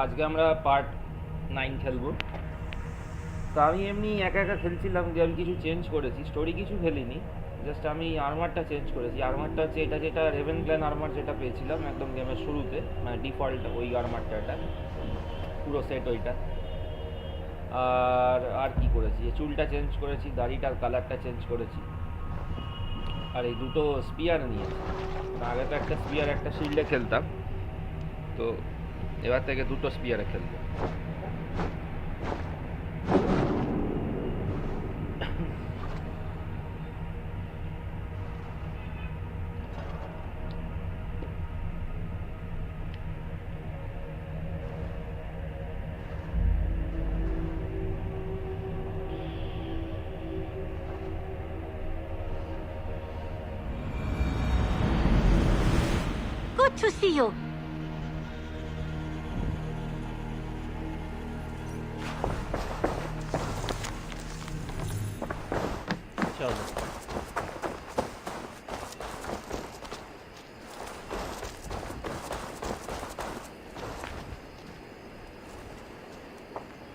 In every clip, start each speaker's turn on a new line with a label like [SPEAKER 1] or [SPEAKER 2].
[SPEAKER 1] আজকে আমরা পার্ট 9 খেলবো। তো আমি এমনি একা একা খেলছিলাম যে আমি কিছু চেঞ্জ করেছি, স্টোরি কিছু খেলিনি, জাস্ট আমি আর্মারটা চেঞ্জ করেছি। আর্মারটা হচ্ছে এটা যেটা রেভেন ক্ল্যান আর্মার যেটা পেয়েছিলাম একদম গেমের শুরুতে, মানে ডিফল্ট ওই আর্মারটা, এটা পুরো সেট ওইটা। আর কি করেছি, চুলটা চেঞ্জ করেছি, দাড়িটার কালারটা চেঞ্জ করেছি, আর এই দুটো স্পিয়ার নিয়েছি। আগে তো একটা স্পিয়ার একটা শিল্ডে খেলতাম, তো এবার থেকে দুটো স্পিয়ারে খেলবো।
[SPEAKER 2] Good to see you.
[SPEAKER 1] চলো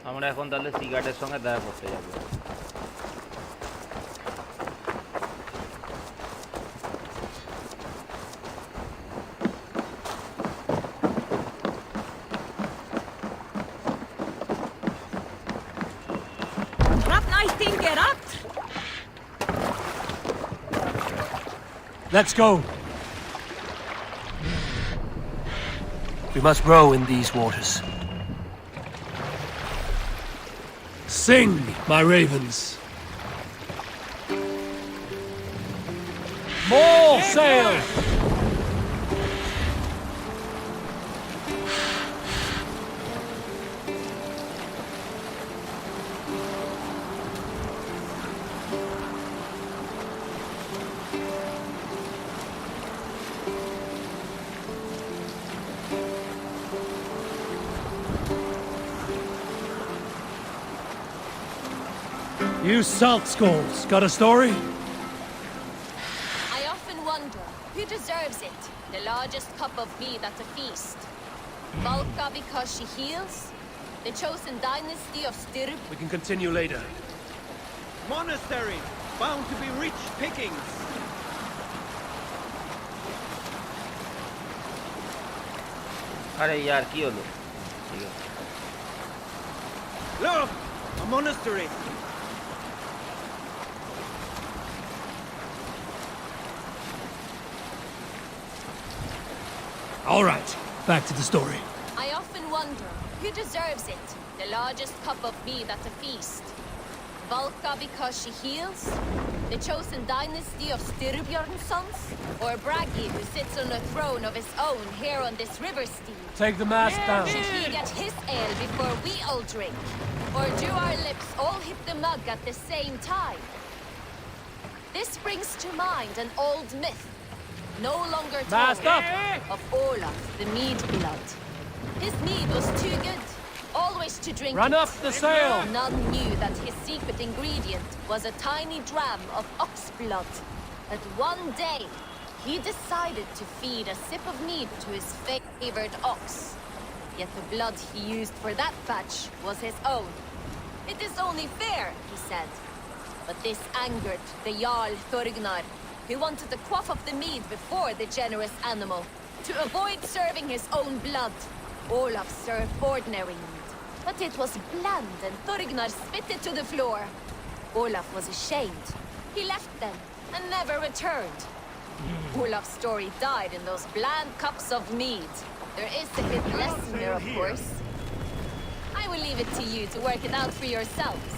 [SPEAKER 1] আমরা এখন তাহলে সিগারেটের সঙ্গে দেখা করতে যাবো।
[SPEAKER 3] Let's go. We must row in these waters. Sing, my ravens. More sail! You salt skulls, got a story?
[SPEAKER 4] I often wonder, who deserves it? The largest cup of mead at a feast? Valka because she heals? The chosen dynasty of Stirp?
[SPEAKER 3] We can continue later.
[SPEAKER 5] Monastery, bound to be rich pickings.
[SPEAKER 1] আরে यार কি হলো?
[SPEAKER 5] Look, a monastery.
[SPEAKER 3] All right, back to the story.
[SPEAKER 4] I often wonder, who deserves it? The largest cup of mead at a feast? Valka because she heals? The chosen dynasty of Styrbjorn's sons? Or Bragi who sits on a throne of his own here on this river steed?
[SPEAKER 3] Take the mast down.
[SPEAKER 4] Should he get his ale before we all drink? Or do our lips all hit the mug at the same time? This brings to mind an old myth, no longer
[SPEAKER 3] Mast
[SPEAKER 4] told,
[SPEAKER 3] up!
[SPEAKER 4] of Olaf, the mead blood. His mead was too good, always to drink
[SPEAKER 3] Run
[SPEAKER 4] it.
[SPEAKER 3] up the sail!
[SPEAKER 4] None knew that his secret ingredient was a tiny dram of ox blood. That one day, he decided to feed a sip of mead to his favored ox. Yet the blood he used for that batch was his own. It is only fair, he said. But this angered the Jarl Thorgnar, who wanted the quaff of the mead before the generous animal. To avoid serving his own blood, Olaf served ordinary mead. But it was bland and Thorgnar spit it to the floor. Olaf was ashamed. He left them and never returned. Olaf's story died in those bland cups of mead. There is a hidden lesson there, of course. I will leave it to you to work it out for yourselves.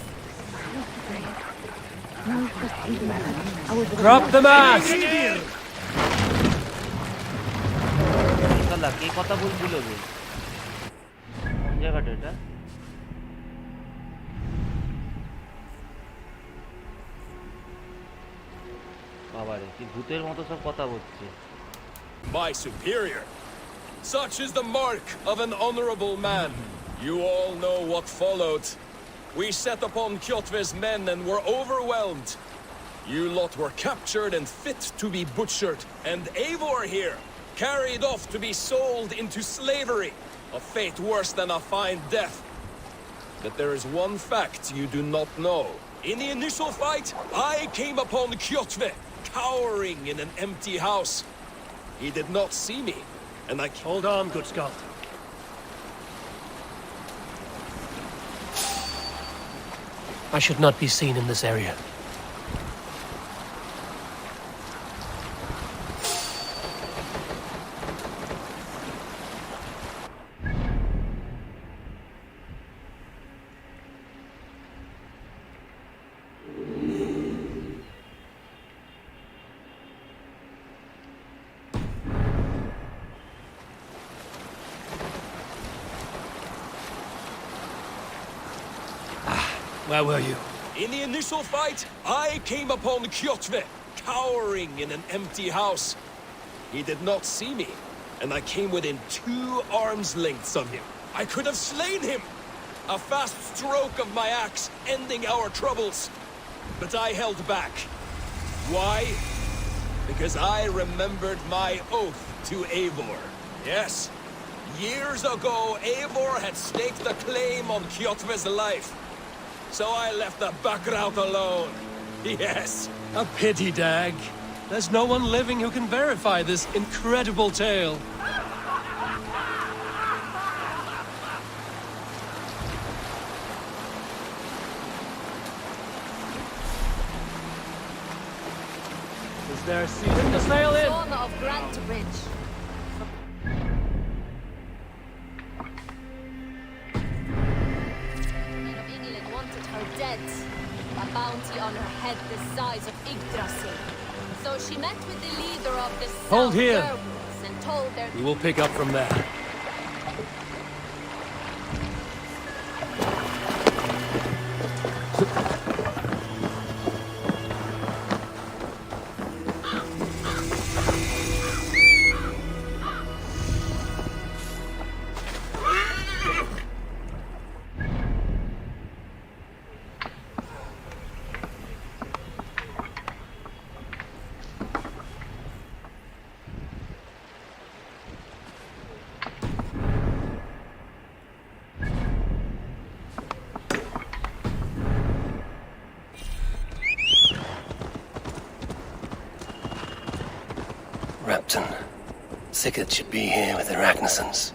[SPEAKER 3] Drop the mast!
[SPEAKER 1] কে কথা বলছিল যে? কোন জায়গাটা এটা? বাবারে কি ভূতের মতো সব কথা বলছে।
[SPEAKER 6] My superior. Such is the mark of an honorable man. You all know what followed. We set upon Kjotve's men and were overwhelmed. You lot were captured and fit to be butchered, and Eivor here, carried off to be sold into slavery. a fate worse than a fine death. But there is one fact you do not know. In the initial fight, I came upon Kjotve, cowering in an empty house. He did not see me, and I...
[SPEAKER 3] Hold on, good Scott. I should not be seen in this area. Where were you?
[SPEAKER 6] In the initial fight, I came upon Kjotve, cowering in an empty house. He did not see me, and I came within 2 arms lengths of him. I could have slain him! A fast stroke of my axe, ending our troubles. But I held back. Why? Because I remembered my oath to Eivor. Yes, years ago, Eivor had staked a claim on Kjotve's life. So I left the background alone. Yes.
[SPEAKER 3] A pity, Dag. There's no one living who can verify this incredible tale. Is there a seat in the sail in?
[SPEAKER 4] Zone of Grant Bridge. Men of England wanted her dead. A bounty on her head the size of Yggdrasil. So she met with the leader of the
[SPEAKER 3] Hold
[SPEAKER 4] South
[SPEAKER 3] here.
[SPEAKER 4] Werewolves and told their...
[SPEAKER 3] We will pick up from there.
[SPEAKER 2] Repton. Sigurd should be here with the Ragnarsons.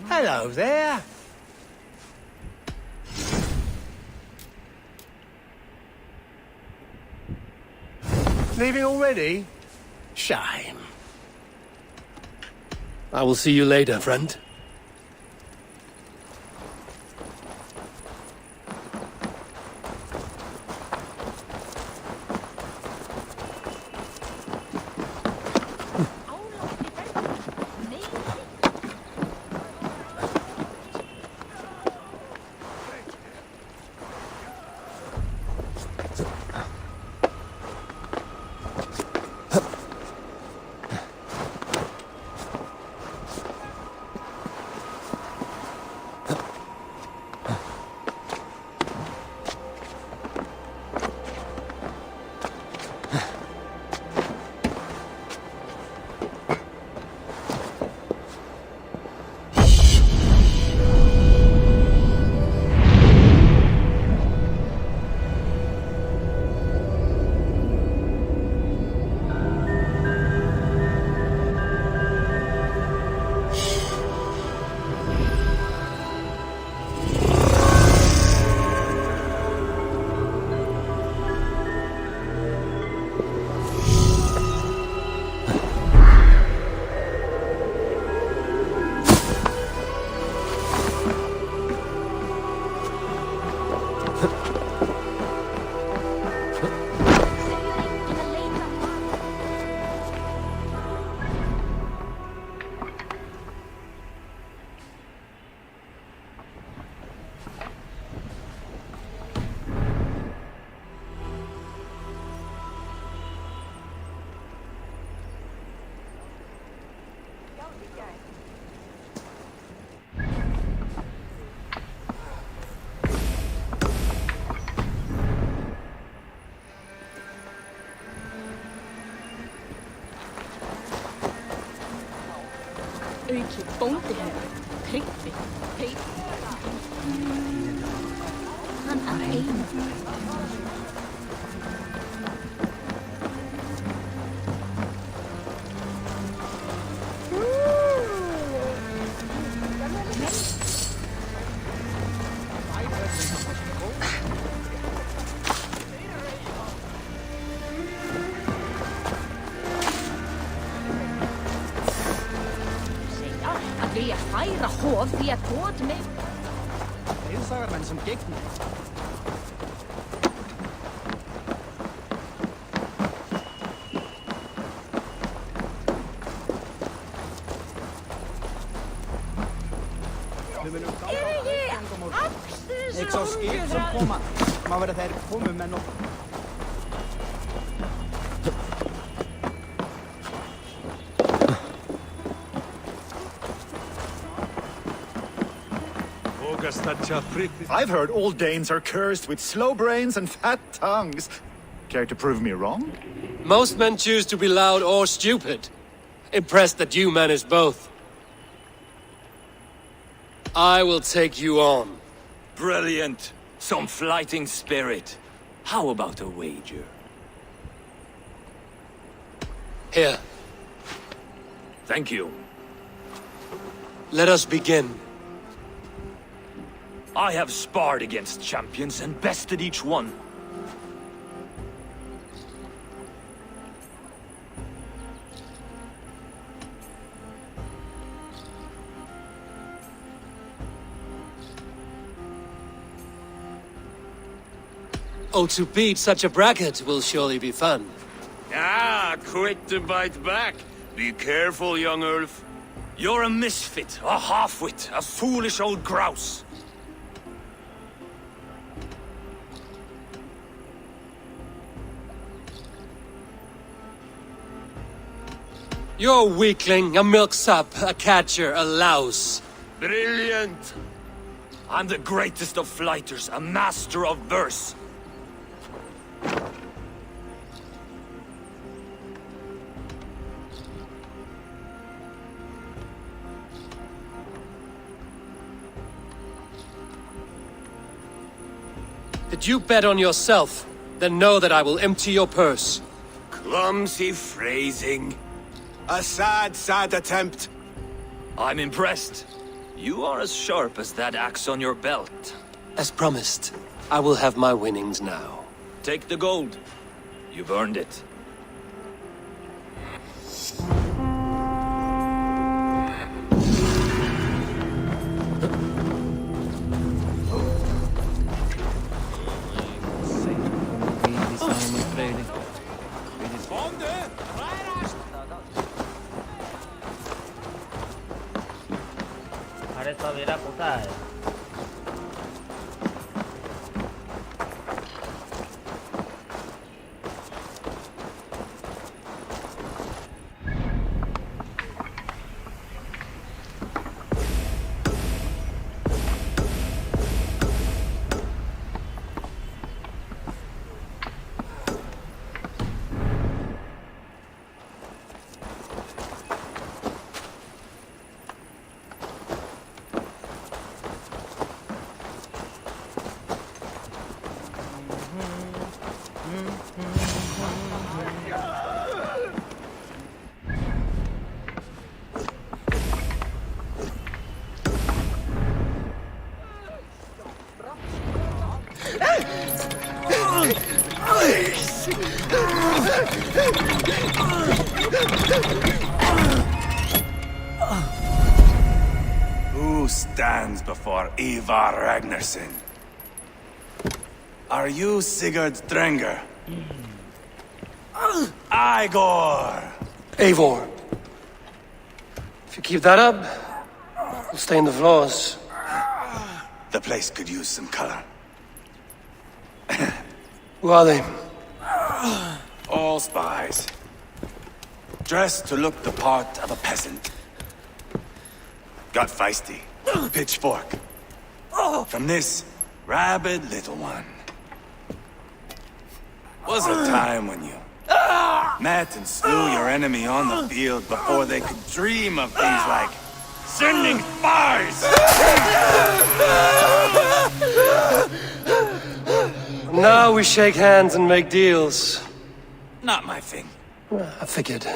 [SPEAKER 5] Hello there. Leaving already? Shame.
[SPEAKER 3] I will see you later, friend.
[SPEAKER 7] Gauki bóndi hennar, Tryggvi, hann að einu. Að vilja færa hof því að góð með
[SPEAKER 5] Riðsagarmenn sem gegn. Ekki sá skip sem koma. Má vera þeir komu með nokkuð.
[SPEAKER 8] I've heard all Danes are cursed with slow brains and fat tongues. Care to prove me wrong?
[SPEAKER 3] Most men choose to be loud or stupid. Impressed that you manage both. I will take you on.
[SPEAKER 9] Brilliant. Some fighting spirit. How about a wager?
[SPEAKER 3] Here,
[SPEAKER 9] Thank you.
[SPEAKER 3] let us begin.
[SPEAKER 9] I have sparred against champions and bested each one.
[SPEAKER 3] Oh, to beat such a bracket will surely be fun.
[SPEAKER 9] Ah, quick to bite back. Be careful, young Ulf. You're a misfit, a half-wit, a foolish old grouse.
[SPEAKER 3] You're a weakling, a milksop, a catcher, a louse.
[SPEAKER 9] Brilliant. I'm the greatest of flighters, a master of verse.
[SPEAKER 3] Did you bet on yourself? Then know that I will empty your purse.
[SPEAKER 9] Clumsy phrasing.
[SPEAKER 8] A sad, sad attempt.
[SPEAKER 9] I'm impressed. You are as sharp as that axe on your belt.
[SPEAKER 3] As promised, I will have my winnings now.
[SPEAKER 9] Take the gold. You've earned it.
[SPEAKER 1] अरे सवेरा कोথায়
[SPEAKER 8] Who stands before Eivor Ragnarsson? Are you Sigurd Drenger? Igor!
[SPEAKER 3] Eivor. If you keep that up, we'll stain the floors.
[SPEAKER 8] The place could use some color.
[SPEAKER 3] Who are they?
[SPEAKER 8] All spies. Dressed to look the part of a peasant. Got feisty. Pitchfork. From this rabid little one. Was a time when you met and slew your enemy on the field before they could dream of things like
[SPEAKER 9] sending spies!
[SPEAKER 3] Now we shake hands and make deals.
[SPEAKER 9] Not my thing.
[SPEAKER 3] I figured.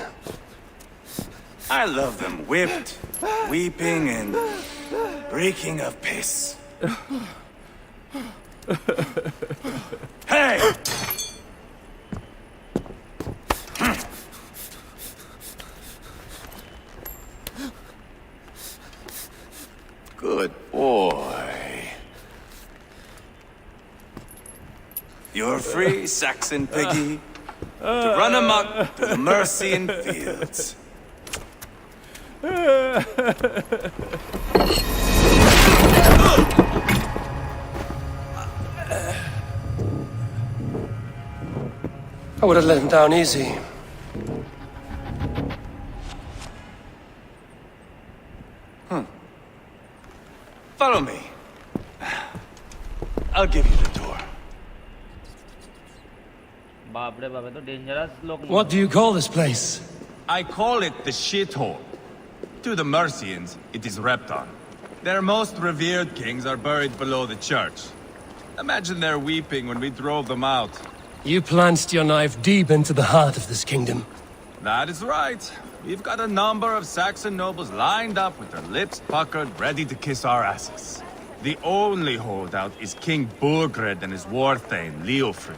[SPEAKER 9] I love them whipped, weeping, and reeking of piss. Hey! Good boy. You're free, Saxon piggy, to run amok to the Mercian fields.
[SPEAKER 3] I would have let him down easy.
[SPEAKER 9] Follow me. I'll give you the door.
[SPEAKER 1] बाप रे बाप, ये तो dangerous लोग.
[SPEAKER 3] What do you call this place?
[SPEAKER 10] I call it the shithole. To the Mercians, it is Repton. Their most revered kings are buried below the church. Imagine their weeping when we drove them out.
[SPEAKER 3] You plunged your knife deep into the heart of this kingdom.
[SPEAKER 10] That is right. We've got a number of Saxon nobles lined up with their lips puckered, ready to kiss our asses. The only holdout is King Burgred and his warthane, Leofrid.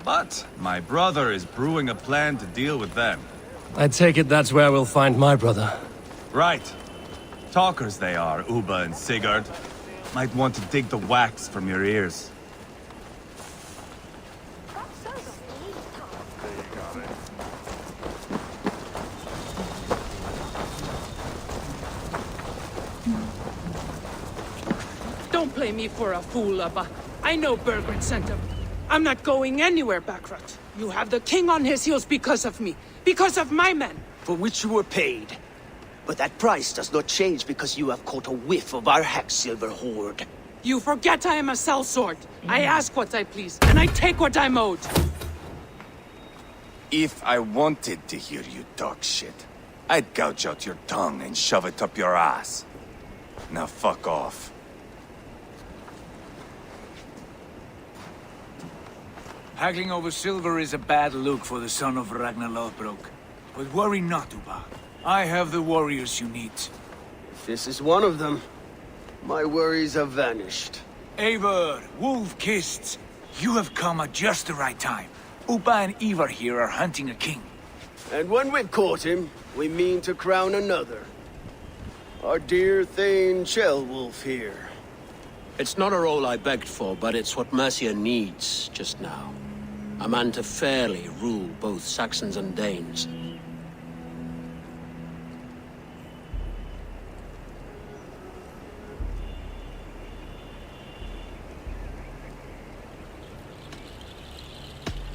[SPEAKER 10] But my brother is brewing a plan to deal with them.
[SPEAKER 3] I take it that's where we'll find my brother.
[SPEAKER 10] Right. Talkers they are, Uba and Sigurd. Might want to dig the wax from your ears.
[SPEAKER 11] Don't play me for a fool, Abba. I know Burgred sent him. I'm not going anywhere, Backrot. You have the king on his heels because of me. Because of my men.
[SPEAKER 12] For which you were paid. But that price does not change because you have caught a whiff of our Hacksilver hoard.
[SPEAKER 11] You forget I am a sellsword. I ask what I please, and I take what I'm owed.
[SPEAKER 9] If I wanted to hear you talk shit, I'd gouge out your tongue and shove it up your ass. Now fuck off.
[SPEAKER 5] Haggling over silver is a bad look for the son of Ragnar Lothbrok. But worry not, Uba. I have the warriors you need.
[SPEAKER 12] If this is one of them, my worries have vanished.
[SPEAKER 5] Eivor, wolf-kissed, you have come at just the right time. Uba and Eivor here are hunting a king.
[SPEAKER 12] And when we've caught him, we mean to crown another. Our dear Thane Shellwolf here.
[SPEAKER 13] It's not a role I begged for, but it's what Mercia needs just now. A man to fairly rule both Saxons and Danes.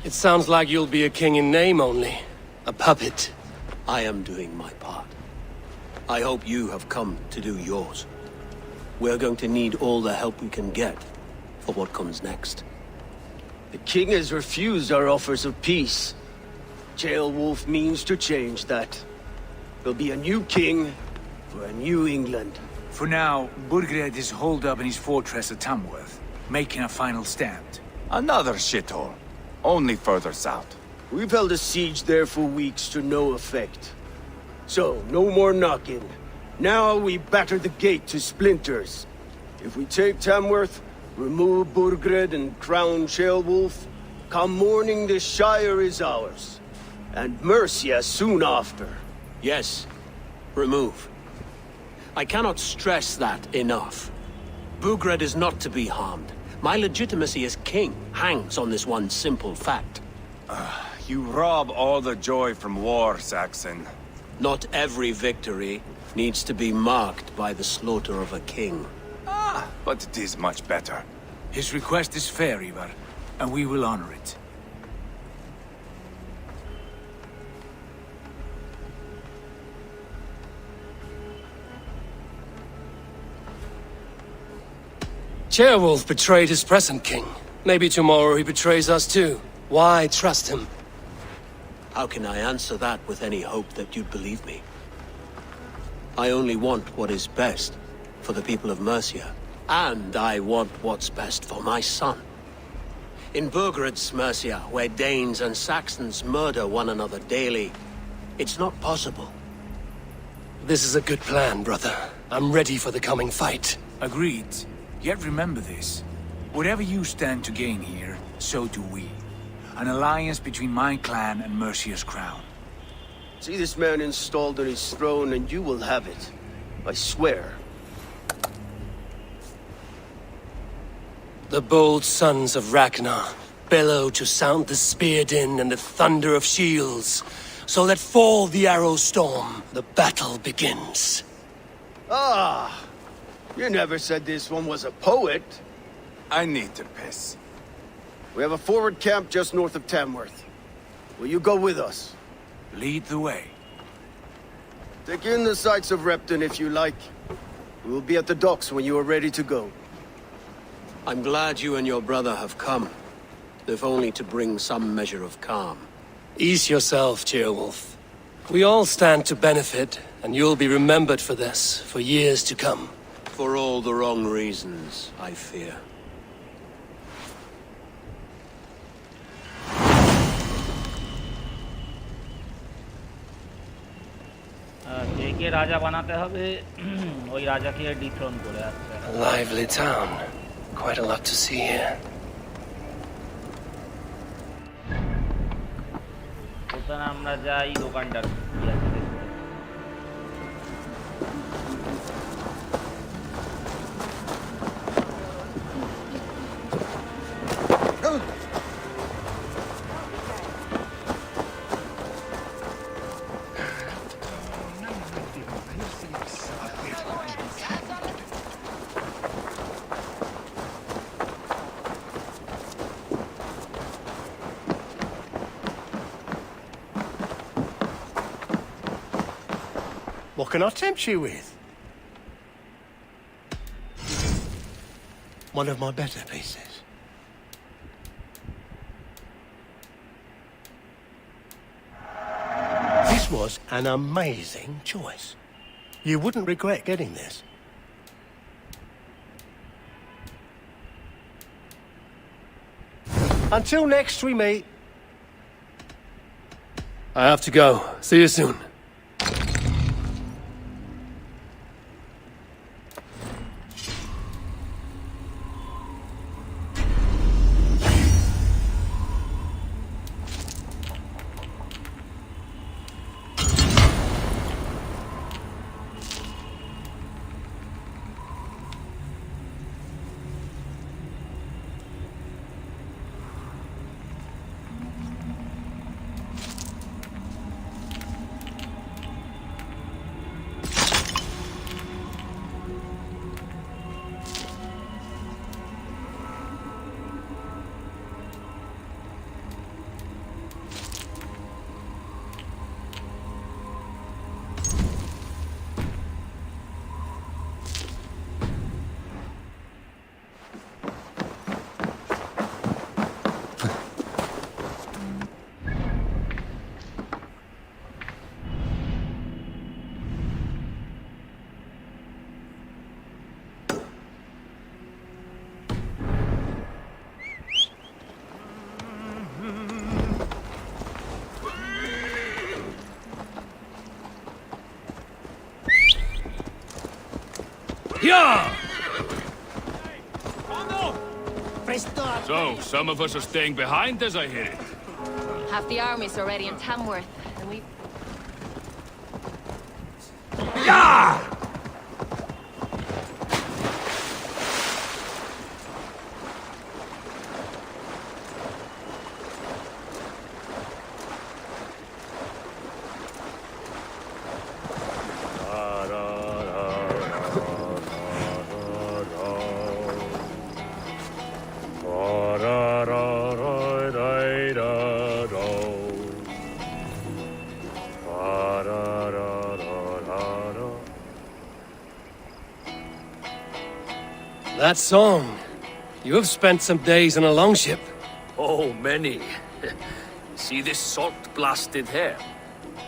[SPEAKER 3] It sounds like you'll be a king in name only. A puppet.
[SPEAKER 13] I am doing my part. I hope you have come to do yours. We're going to need all the help we can get for what comes next.
[SPEAKER 12] The king has refused our offers of peace. Jailwolf means to change that. There'll be a new king for a new England.
[SPEAKER 5] For now, Burgred is holed up in his fortress at Tamworth, making a final stand.
[SPEAKER 9] Another shithole. Only further south.
[SPEAKER 12] We've held a siege there for weeks to no effect. So, no more knocking. Now we batter the gate to splinters. If we take Tamworth, remove Burgred and crown Shellwolf, come morning the Shire is ours. And Mercia soon after.
[SPEAKER 13] Yes, remove. I cannot stress that enough. Burgred is not to be harmed. My legitimacy as king hangs on this one simple fact.
[SPEAKER 9] You rob all the joy from war, Saxon.
[SPEAKER 13] Not every victory needs to be marked by the slaughter of a king.
[SPEAKER 9] But it is much better.
[SPEAKER 5] His request is fair, Eivor, and we will honor it.
[SPEAKER 3] Chairwolf betrayed his present king. Maybe tomorrow he betrays us too. Why trust him?
[SPEAKER 13] How can I answer that with any hope that you'd believe me? I only want what is best for the people of Mercia. And I want what's best for my son. In Burgred's Mercia, where Danes and Saxons murder one another daily, it's not possible.
[SPEAKER 3] This is a good plan, brother. I'm ready for the coming fight.
[SPEAKER 5] Agreed. Yet remember this. Whatever you stand to gain here, so do we. An alliance between my clan and Mercia's crown.
[SPEAKER 12] See this man installed on his throne and you will have it. I swear.
[SPEAKER 3] The bold sons of Ragnar bellow to sound the spear din and the thunder of shields. So let fall the arrow storm. The battle begins.
[SPEAKER 12] Ah! You never said this one was a poet.
[SPEAKER 10] I need to piss.
[SPEAKER 12] We have a forward camp just north of Tamworth. Will you go with us?
[SPEAKER 5] Lead the way.
[SPEAKER 12] Take in the sights of Repton if you like. We will be at the docks when you are ready to go.
[SPEAKER 13] I'm glad you and your brother have come, if only to bring some measure of calm.
[SPEAKER 3] Ease yourself, Ceolwulf. We all stand to benefit, and you'll be remembered for this, for years to come.
[SPEAKER 13] For all the wrong reasons, I fear.
[SPEAKER 1] কে রাজা বানাতে হবে ওই রাজাকে ডিথ্রন করে আসছে
[SPEAKER 3] A lively town. Quite a lot to see here.
[SPEAKER 1] ওখানে আমরা যাই দোকানটার কি আছে দেখতে।
[SPEAKER 2] What can I tempt you with? One of my better pieces. This was an amazing choice. You wouldn't regret getting this. Until next we meet.
[SPEAKER 3] I have to go. See you soon.
[SPEAKER 6] Yeah! So, some of us are staying behind as I hear it.
[SPEAKER 4] Half the army's already in Tamworth, and we...
[SPEAKER 6] Yeah!
[SPEAKER 3] That song. You have spent some days on a longship.
[SPEAKER 9] Oh, many. See this salt-blasted hair?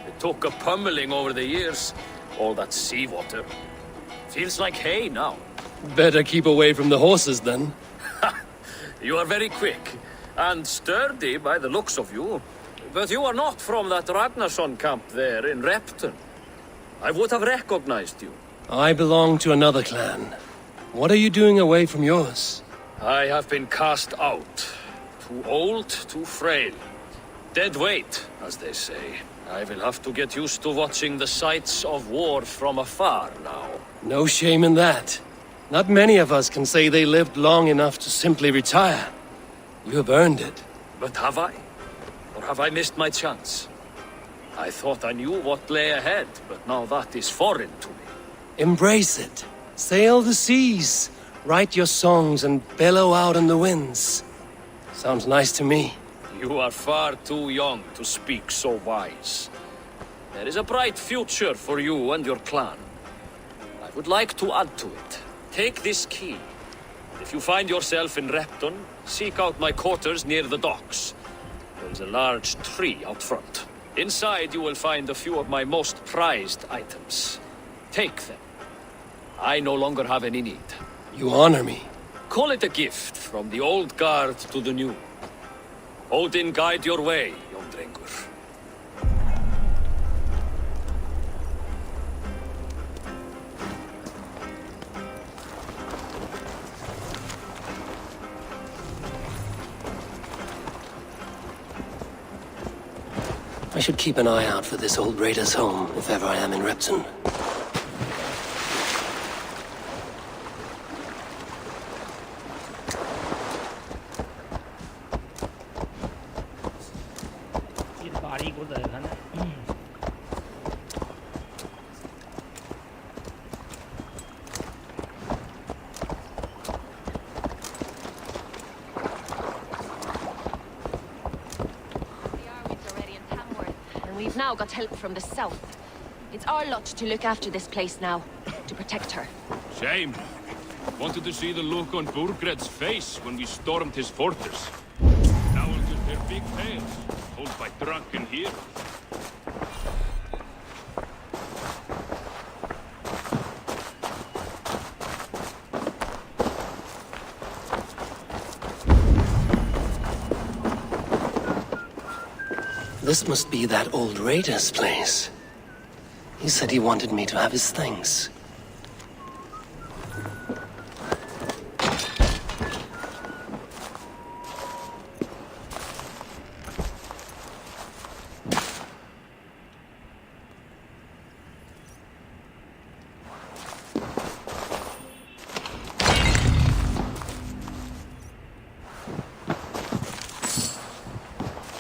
[SPEAKER 9] It took a pummeling over the years. all that seawater. Feels like hay now.
[SPEAKER 3] Better keep away from the horses, then.
[SPEAKER 9] You are very quick, and sturdy by the looks of you. But you are not from that Ragnarsson camp there in Repton. I would have recognized you.
[SPEAKER 3] I belong to another clan. What are you doing away from yours?
[SPEAKER 9] I have been cast out. Too old, too frail. Dead weight, as they say. I will have to get used to watching the sights of war from afar now.
[SPEAKER 3] No shame in that. Not many of us can say they lived long enough to simply retire. You have earned it.
[SPEAKER 9] But have I? Or have I missed my chance? I thought I knew what lay ahead, but now that is foreign to me.
[SPEAKER 3] Embrace it. Sail the seas. Write your songs and bellow out in the winds. Sounds nice to me.
[SPEAKER 9] You are far too young to speak so wise. There is a bright future for you and your clan. I would like to add to it. Take this key. If you find yourself in Repton, seek out my quarters near the docks. There is a large tree out front. Inside you will find a few of my most prized items. Take them. I no longer have any need.
[SPEAKER 3] You honor me.
[SPEAKER 9] Call it a gift from the old guard to the new. Odin guide your way, young drengur.
[SPEAKER 3] I should keep an eye out for this old raider's home, if ever I am in Repton.
[SPEAKER 4] We've now got help from the south. It's our lot to look after this place now, to protect her.
[SPEAKER 6] Shame. Wanted to see the look on Burgred's face when we stormed his fortress. Now we'll just their big tails, told by drunken heroes.
[SPEAKER 3] This must be that old raider's place. He said he wanted me to have his things.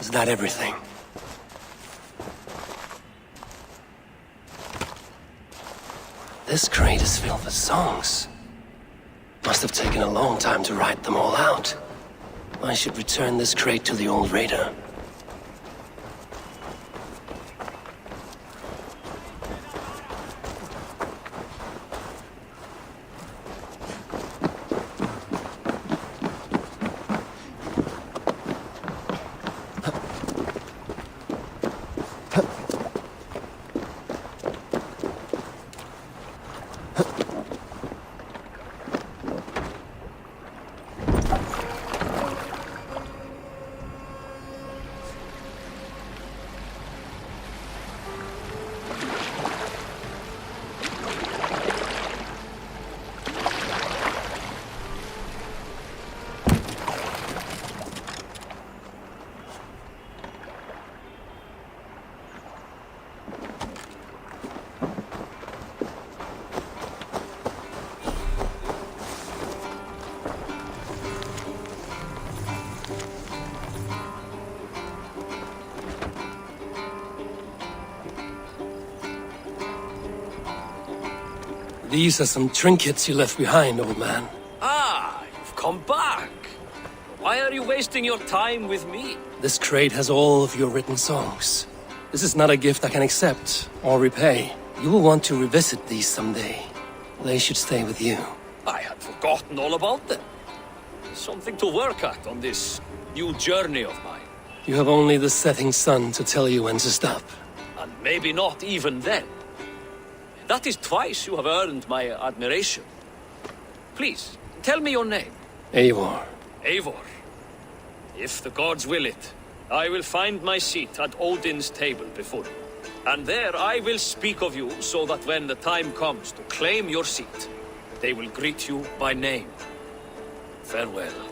[SPEAKER 3] Is that everything? This crate is filled with songs. Must have taken a long time to write them all out. I should return this crate to the old raider. These are some trinkets you left behind, old man.
[SPEAKER 9] Ah, you've come back. Why are you wasting your time with me?
[SPEAKER 3] This crate has all of your written songs. This is not a gift I can accept or repay. You will want to revisit these someday. They should stay with you.
[SPEAKER 9] I had forgotten all about them. Something to work at on this new journey of mine.
[SPEAKER 3] You have only the setting sun to tell you when to stop.
[SPEAKER 9] And maybe not even then. That is twice you have earned my admiration. Please, tell me your name.
[SPEAKER 3] Eivor.
[SPEAKER 9] Eivor. If the gods will it, I will find my seat at Odin's table before you. And there I will speak of you so that when the time comes to claim your seat, they will greet you by name. Farewell.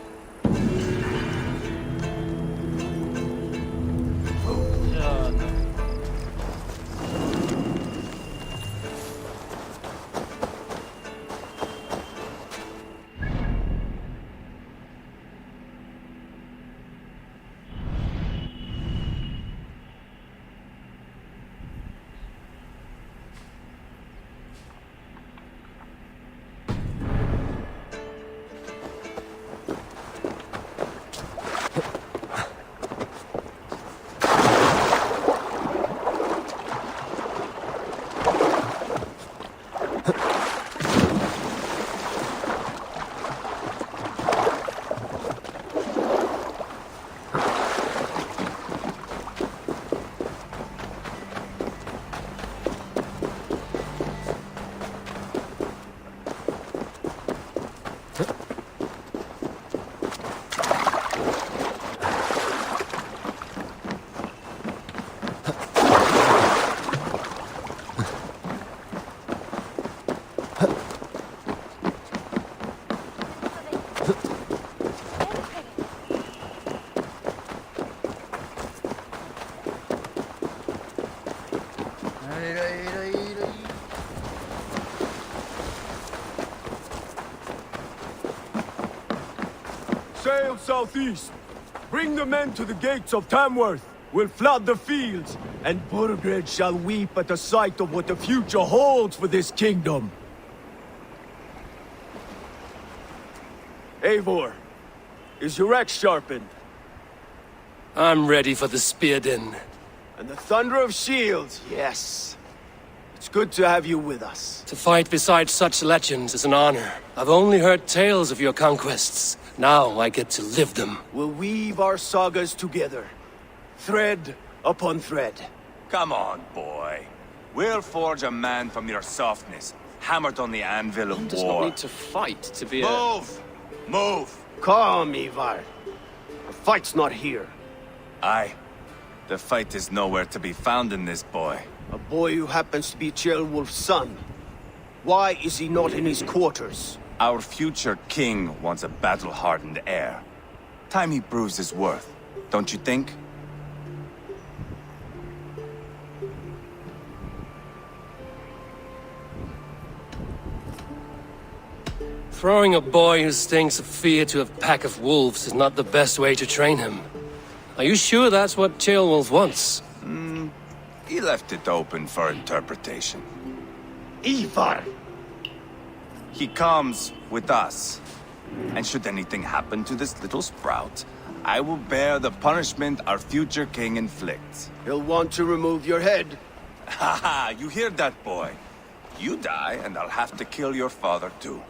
[SPEAKER 12] Sail southeast. Bring the men to the gates of Tamworth. We'll flood the fields, and Burgred shall weep at the sight of what the future holds for this kingdom. Eivor, is your axe sharpened?
[SPEAKER 3] I'm ready for the spear din.
[SPEAKER 12] And the thunder of shields, yes. It's good to have you with us.
[SPEAKER 3] To fight beside such legends is an honor. I've only heard tales of your conquests. Now I get to live them.
[SPEAKER 12] We'll weave our sagas together, thread upon thread.
[SPEAKER 10] Come on, boy. We'll forge a man from your softness, hammered on the anvil of
[SPEAKER 13] One does
[SPEAKER 10] war.
[SPEAKER 13] not need to fight to be
[SPEAKER 10] Move! Move!
[SPEAKER 12] Calm, Eivor. The fight's not here.
[SPEAKER 10] Aye. The fight is nowhere to be found in this boy.
[SPEAKER 12] A boy who happens to be Ceolwulf's son. Why is he not in his quarters?
[SPEAKER 10] Our future king wants a battle-hardened heir. Time he proves his worth, don't you think?
[SPEAKER 3] Throwing a boy who stinks of fear to a pack of wolves is not the best way to train him. Are you sure that's what Ceolwulf wants?
[SPEAKER 10] He left it open for interpretation.
[SPEAKER 12] Eivor!
[SPEAKER 10] He comes with us. And should anything happen to this little sprout, I will bear the punishment our future king inflicts.
[SPEAKER 12] He'll want to remove your head.
[SPEAKER 10] Haha, you hear that, boy? You die, and I'll have to kill your father, too.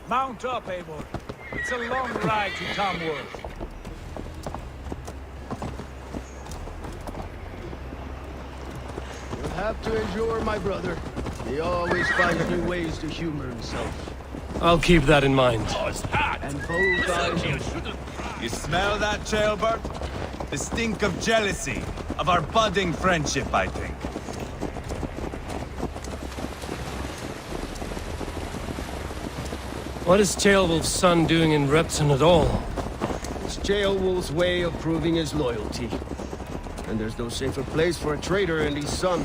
[SPEAKER 5] Mount up, Eivor. It's a long ride to Tamworth.
[SPEAKER 12] You'll have to endure, my brother. He always finds new ways to humor himself.
[SPEAKER 3] I'll keep that in mind.
[SPEAKER 12] And both eyes...
[SPEAKER 10] You smell that, Ceolbert? The stink of jealousy, of our budding friendship, I think.
[SPEAKER 3] What is Ceolwulf's son doing in Repton at all?
[SPEAKER 12] It's Ceolwulf's way of proving his loyalty. And there's no safer place for a traitor and his son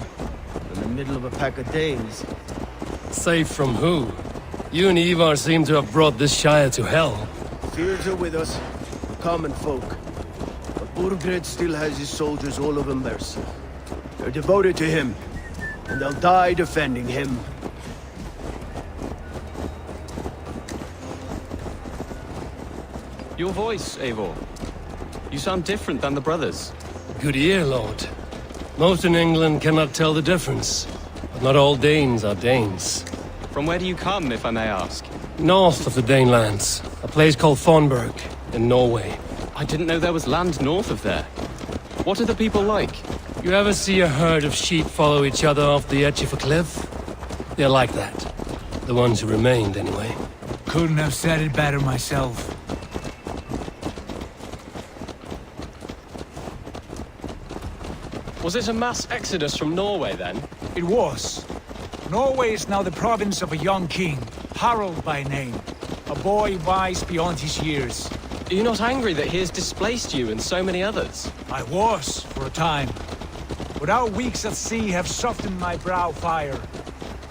[SPEAKER 12] than the middle of a pack of Danes.
[SPEAKER 3] Safe from who? You and Eivor seem to have brought this Shire to hell.
[SPEAKER 12] Fears are with us, the common folk. But Burgred still has his soldiers all over Mercia. They're devoted to him, and they'll die defending him.
[SPEAKER 14] Your voice, Eivor. You sound different than the brothers.
[SPEAKER 3] Good ear, Lord. Most in England cannot tell the difference. But not all Danes are Danes.
[SPEAKER 14] From where do you come, if I may ask?
[SPEAKER 3] North of the Danelands. A place called Thornburg, in Norway.
[SPEAKER 14] I didn't know there was land north of there. What are the people like?
[SPEAKER 3] You ever see a herd of sheep follow each other off the edge of a cliff? They're like that. The ones who remained, anyway.
[SPEAKER 5] Couldn't have said it better myself.
[SPEAKER 14] Was it a mass exodus from Norway, then?
[SPEAKER 5] It was. Norway is now the province of a young king, Harald by name. A boy wise beyond his years.
[SPEAKER 14] Are you not angry that he has displaced you and so many others?
[SPEAKER 5] I was, for a time. But our weeks at sea have softened my brow fire.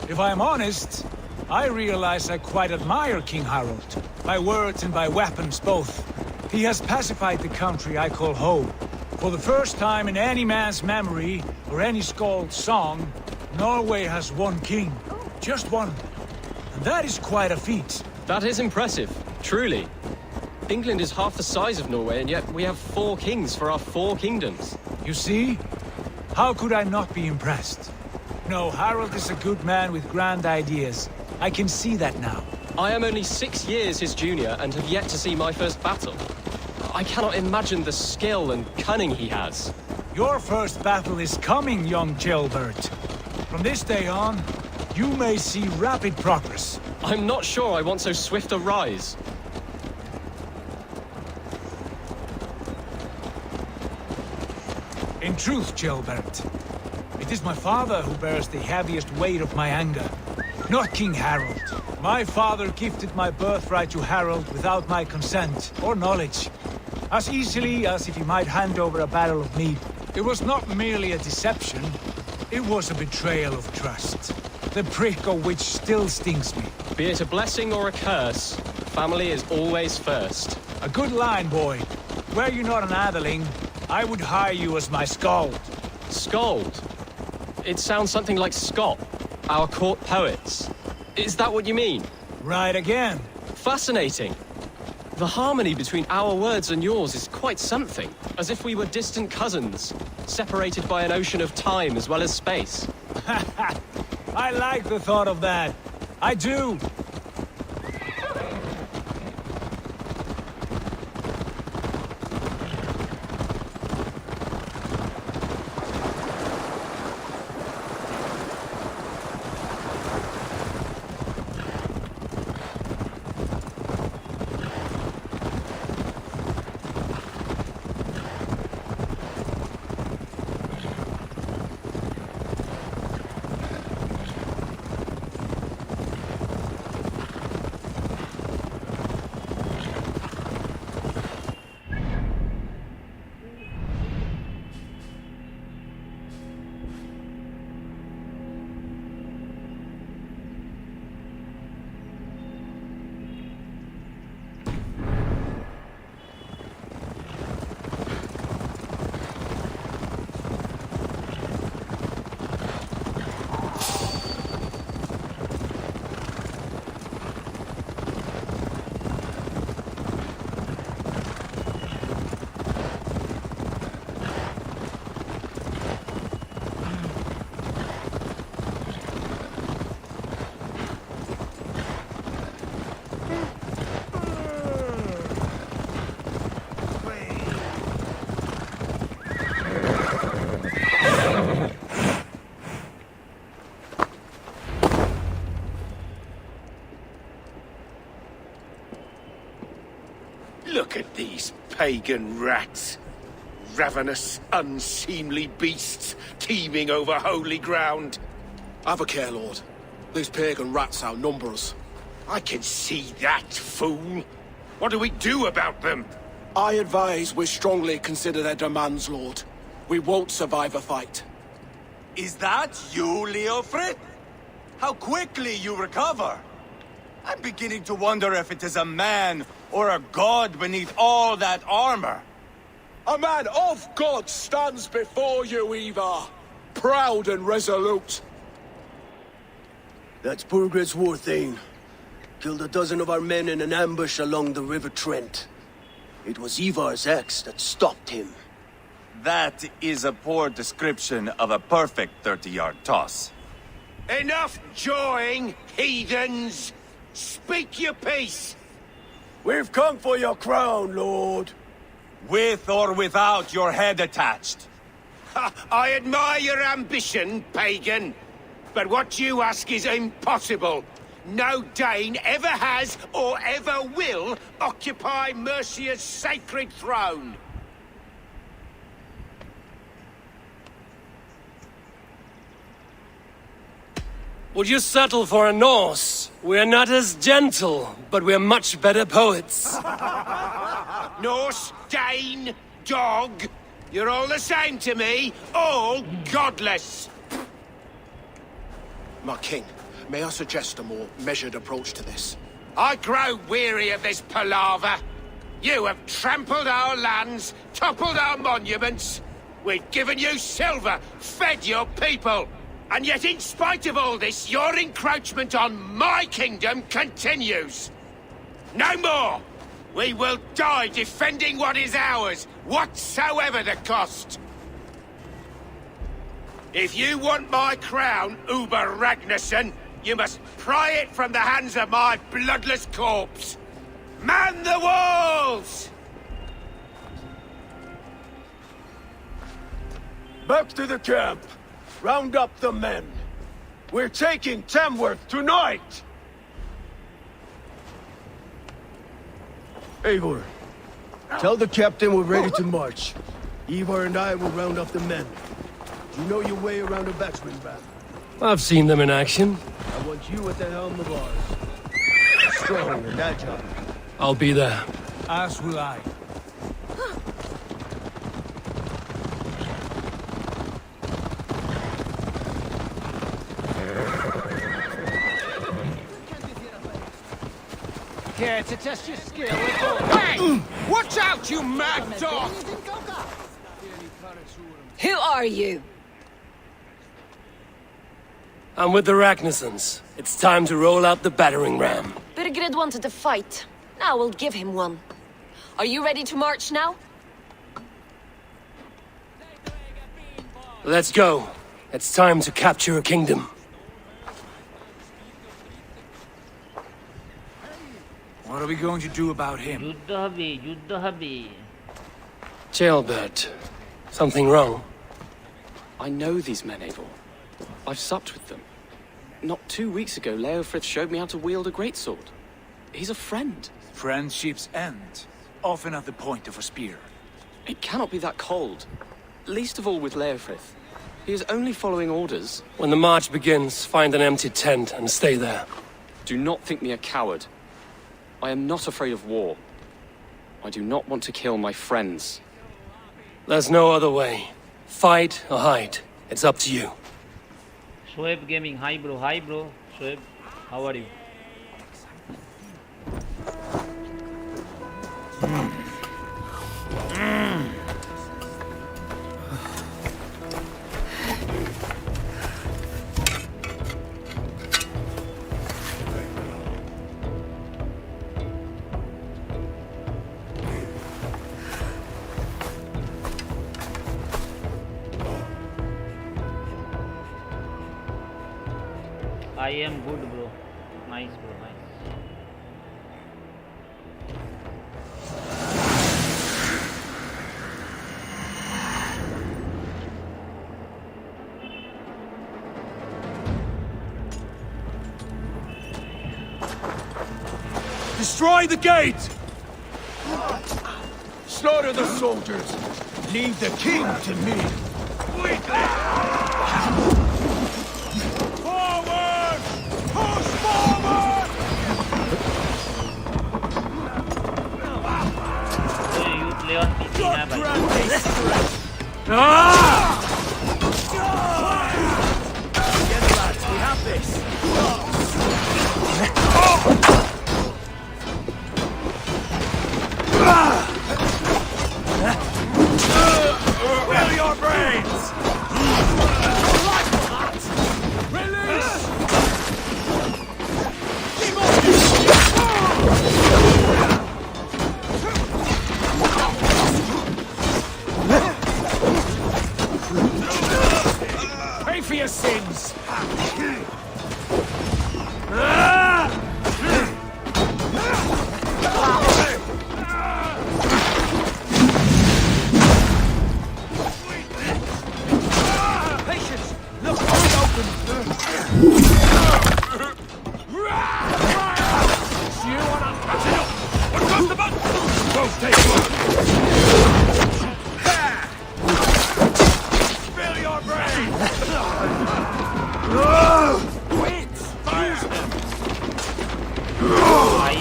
[SPEAKER 5] If I am honest, I realize I quite admire King Harald. By words and by weapons, both. He has pacified the country I call home. For the first time in any man's memory, or any skald's song, Norway has one king. Just one. And that is quite a feat.
[SPEAKER 14] That is impressive, truly. England is half the size of Norway, and yet we have 4 kings for our 4 kingdoms.
[SPEAKER 5] You see? How could I not be impressed? No, Harald is a good man with grand ideas. I can see that now.
[SPEAKER 14] I am only 6 years his junior and have yet to see my first battle. I cannot imagine the skill and cunning he has.
[SPEAKER 5] Your first battle is coming, young jailbird. From this day on, you may see rapid progress.
[SPEAKER 14] I'm not sure I want so swift a rise.
[SPEAKER 5] In truth, jailbird, it is my father who bears the heaviest weight of my anger, not King Harald. My father gifted my birthright to Harald without my consent or knowledge, as easily as if he might hand over a barrel of mead. It was not merely a deception, it was a betrayal of trust, the prick of which still stings me.
[SPEAKER 14] Be it a blessing or a curse, family is always first.
[SPEAKER 5] A good line, boy. Were you not an atheling, I would hire you as my skald.
[SPEAKER 14] Skald? It sounds something like Scott, our court poets. Is that what you mean?
[SPEAKER 5] Right again.
[SPEAKER 14] Fascinating. The harmony between our words and yours is quite something. As if we were distant cousins, separated by an ocean of time as well as space.
[SPEAKER 5] I like the thought of that. I do.
[SPEAKER 15] Look at these pagan rats. Ravenous, unseemly beasts teeming over holy ground.
[SPEAKER 16] Have a care, Lord. These pagan rats outnumber us.
[SPEAKER 15] I can see that, fool. What do we do about them?
[SPEAKER 16] I advise we strongly consider their demands, Lord. We won't survive a fight.
[SPEAKER 17] Is that you, Leofrid? How quickly you recover! I'm beginning to wonder if it is a man or a god beneath all that armor.
[SPEAKER 16] A man of God stands before you, Eivor. Proud and resolute.
[SPEAKER 12] That's Burgred's war thane. Killed a dozen of our men in an ambush along the River Trent. It was Eivor's axe that stopped him.
[SPEAKER 17] That is a poor description of a perfect 30-yard toss.
[SPEAKER 15] Enough jawing, heathens! Speak your piece!
[SPEAKER 12] We've come for your crown, Lord.
[SPEAKER 17] With or without your head attached.
[SPEAKER 15] I admire your ambition, pagan. But what you ask is impossible. No Dane ever has or ever will occupy Mercia's sacred throne.
[SPEAKER 3] Would you settle for a Norse? We're not as gentle, but we're much better poets.
[SPEAKER 15] Norse, Dane, dog. You're all the same to me. All godless.
[SPEAKER 2] My king, may I suggest a more measured approach to this?
[SPEAKER 15] I grow weary of this palaver. You have trampled our lands, toppled our monuments. We've given you silver, fed your people. And yet, in spite of all this, your encroachment on my kingdom continues. No more! We will die defending what is ours, whatsoever the cost. If you want my crown, Uber Ragnarsson, you must pry it from the hands of my bloodless corpse. Man the walls!
[SPEAKER 12] Back to the camp. Round up the men. We're taking Tamworth tonight! Eivor, tell the captain we're ready to march. Eivor and I will round up the men. You know your way around a batsman bath.
[SPEAKER 3] I've seen them in action.
[SPEAKER 12] I want you at the helm of ours. Strong and agile.
[SPEAKER 3] I'll be there.
[SPEAKER 5] As will I.
[SPEAKER 11] Care to test your skill? Hey! Watch out, you mad dog!
[SPEAKER 4] Who are you?
[SPEAKER 3] I'm with the Ragnarssons. It's time to roll out the battering ram.
[SPEAKER 4] Birgred wanted to fight. Now we'll give him one. Are you ready to march now?
[SPEAKER 3] Let's go. It's time to capture a kingdom.
[SPEAKER 5] What are we going to do about him?
[SPEAKER 1] যুদ্ধ হবে
[SPEAKER 3] Jailbird. Something wrong?
[SPEAKER 14] I know these men, Eivor. I've supped with them. Not 2 weeks ago, Leofrith showed me how to wield a greatsword. He's a friend.
[SPEAKER 5] Friendships end, often at the point of a spear.
[SPEAKER 14] It cannot be that cold. Least of all with Leofrith. He is only following orders.
[SPEAKER 3] When the march begins, find an empty tent and stay there.
[SPEAKER 14] Do not think me a coward. I am not afraid of war. I do not want to kill my friends.
[SPEAKER 3] There's no other way. Fight or hide. It's up to you.
[SPEAKER 1] Shoaib Gaming, hi bro, Shoaib, how are you? I am good, bro. Nice, bro. Nice.
[SPEAKER 12] Destroy the gate! Slaughter the soldiers. Leave the king to me. Forward! Push forward!
[SPEAKER 1] Hey, you play on PC, na, bhai.
[SPEAKER 12] Together, lads, we have this. Will your brains! Release!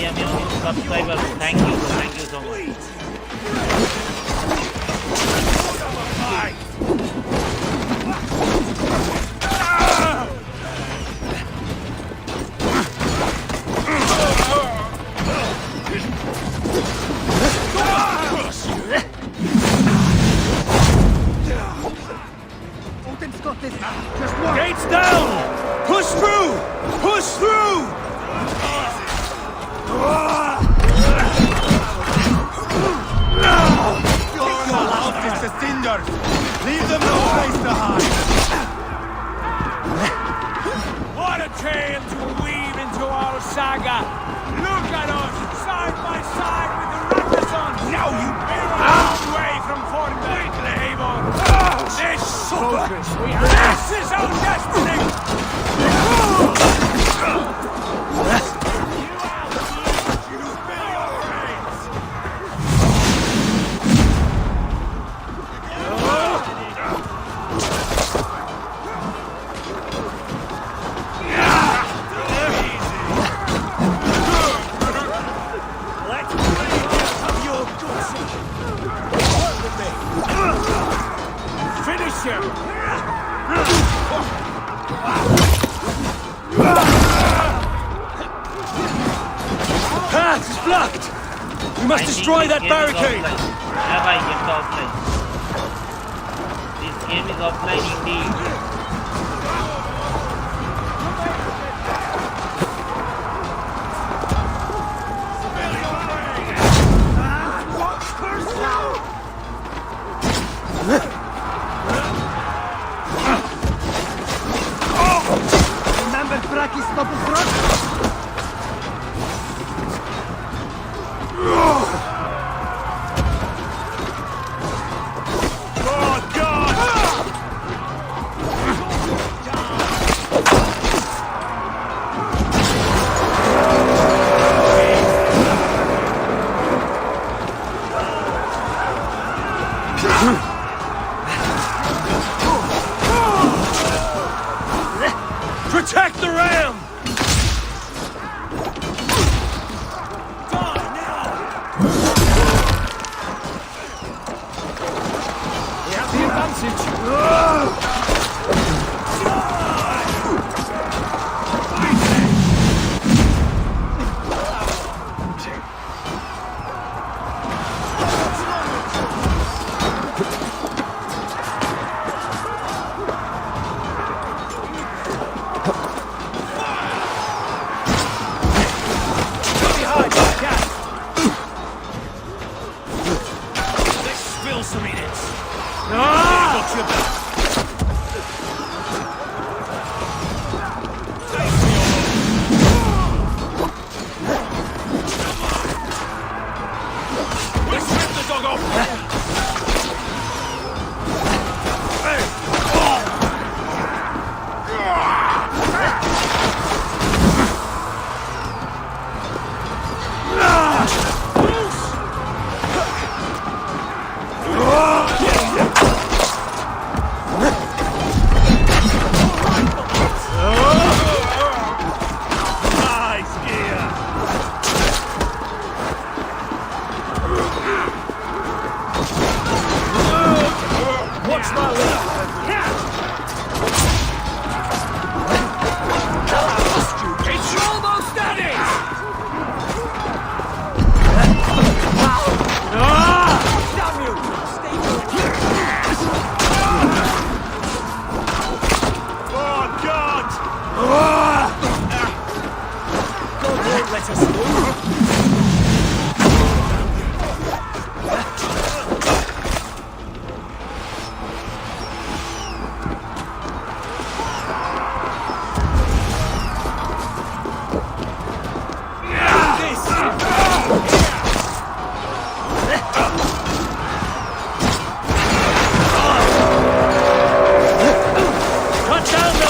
[SPEAKER 1] am your new subscriber. Thank you so much.
[SPEAKER 3] Gates down! Push through! Push through!
[SPEAKER 17] Your outfits to cinders! Leave them no place to hide!
[SPEAKER 5] What a tale to weave into our saga! Look at us, side by side with the Rakasons! Now you a long way from Fortnite, Eivor! This focus we have! This is our destiny!
[SPEAKER 3] Path is blocked! We must destroy that barricade!
[SPEAKER 1] Have I kept offline? This game is offline indeed.
[SPEAKER 3] Remember Fraki's double thrust? Protect the ram! Die now! We have the advantage!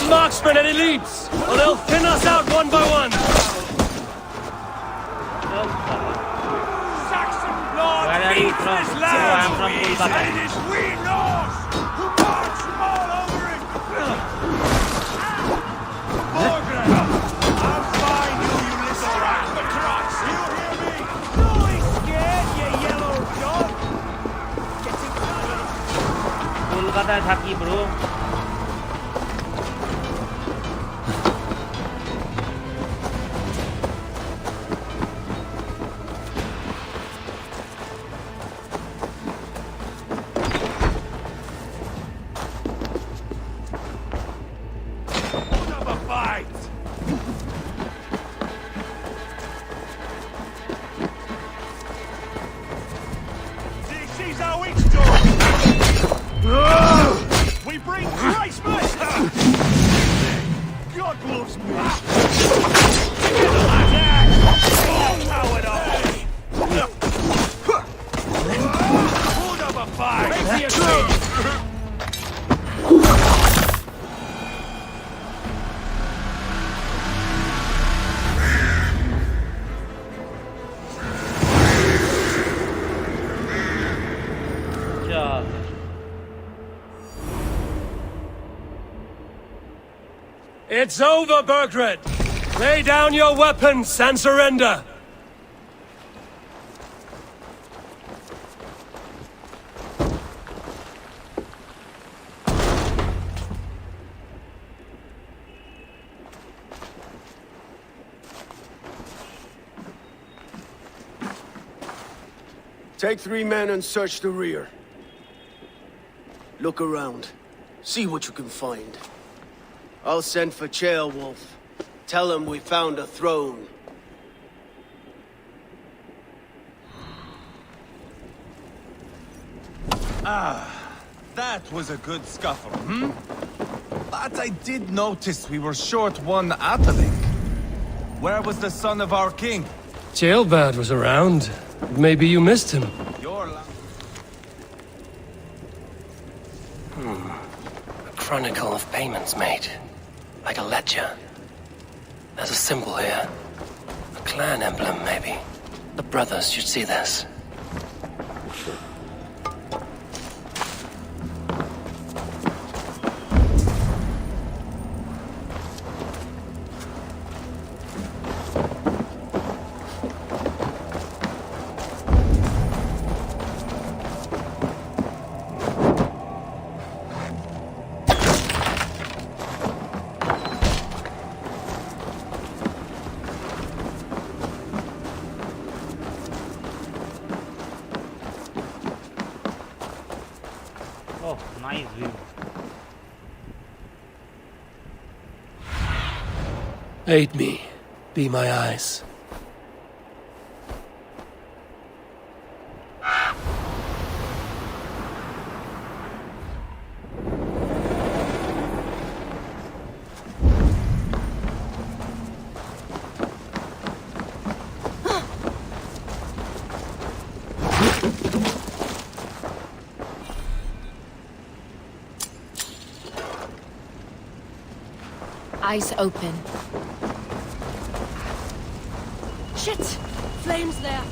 [SPEAKER 3] Marksmen and elites, or they'll thin us out one by one.
[SPEAKER 5] Saxon blood
[SPEAKER 1] Where are you
[SPEAKER 5] feeds
[SPEAKER 1] from?
[SPEAKER 5] this
[SPEAKER 1] Oh,
[SPEAKER 5] land!
[SPEAKER 1] I'm from Kolkata.
[SPEAKER 5] And it is we Norse who march all over it! Morgan! I'll find you, you little rat! The cross! You
[SPEAKER 1] কোথায় থাকি bro?
[SPEAKER 16] We bring Christmas! God loves me! Hold up a fight!
[SPEAKER 3] It's over, Burgred! Lay down your weapons and surrender!
[SPEAKER 12] Take 3 men and search the rear. Look around. See what you can find. I'll send for Ceolwulf. Tell him we found a throne.
[SPEAKER 10] That was a good scuffle, hmm? But I did notice we were short one Atheling. Where was the son of our king?
[SPEAKER 3] Ceolbad was around. Maybe you missed him. A chronicle of payments made. Like a ledger. There's a symbol here. A clan emblem, maybe. The brothers should see this.
[SPEAKER 1] Oh, nice view.
[SPEAKER 3] Aid me. Be my eyes.
[SPEAKER 7] Eyes open. Shit! Flames there!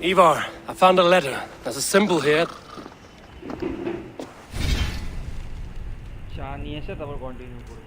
[SPEAKER 3] Eivor, I found a letter. There's a symbol here.
[SPEAKER 1] চা নিয়ে এসে তারপর continue করব।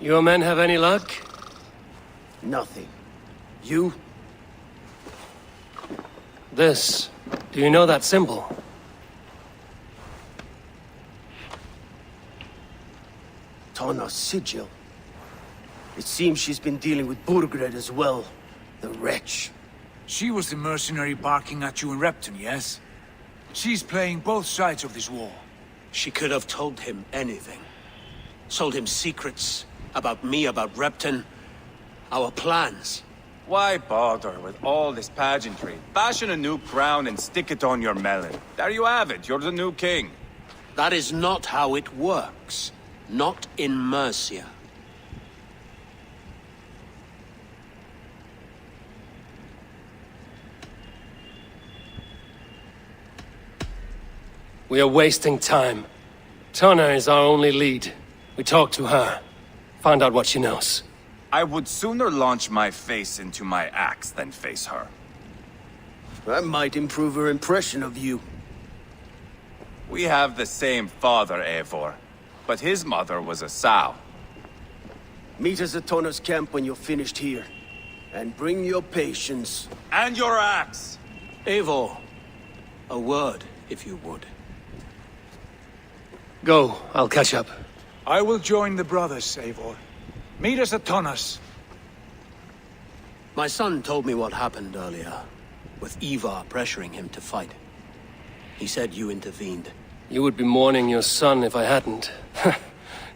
[SPEAKER 3] Your men have any luck?
[SPEAKER 12] Nothing. You?
[SPEAKER 3] This. Do you know that symbol?
[SPEAKER 12] Tana's sigil. It seems she's been dealing with Burgred as well. The wretch.
[SPEAKER 5] She was the mercenary barking at you in Repton, yes? She's playing both sides of this war.
[SPEAKER 13] She could have told him anything. Sold him secrets about me, about Repton, our plans.
[SPEAKER 10] Why bother with all this pageantry? Fashion a new crown and stick it on your melon. There you have it, you're the new king.
[SPEAKER 13] That is not how it works. Not in Mercia.
[SPEAKER 3] We are wasting time. Tana is our only lead. We talk to her. Find out what she knows.
[SPEAKER 10] I would sooner launch my face into my axe than face her.
[SPEAKER 12] That might improve her impression of you.
[SPEAKER 10] We have the same father, Eivor, but his mother was a sow.
[SPEAKER 12] Meet us at Tana's camp when you're finished here. And bring your patience.
[SPEAKER 10] And your axe!
[SPEAKER 13] Eivor, a word, if you would.
[SPEAKER 3] Go, I'll catch up.
[SPEAKER 5] I will join the brothers, Eivor. Meet us at Tana's.
[SPEAKER 13] My son told me what happened earlier, with Eivor pressuring him to fight. He said you intervened.
[SPEAKER 3] You would be mourning your son if I hadn't.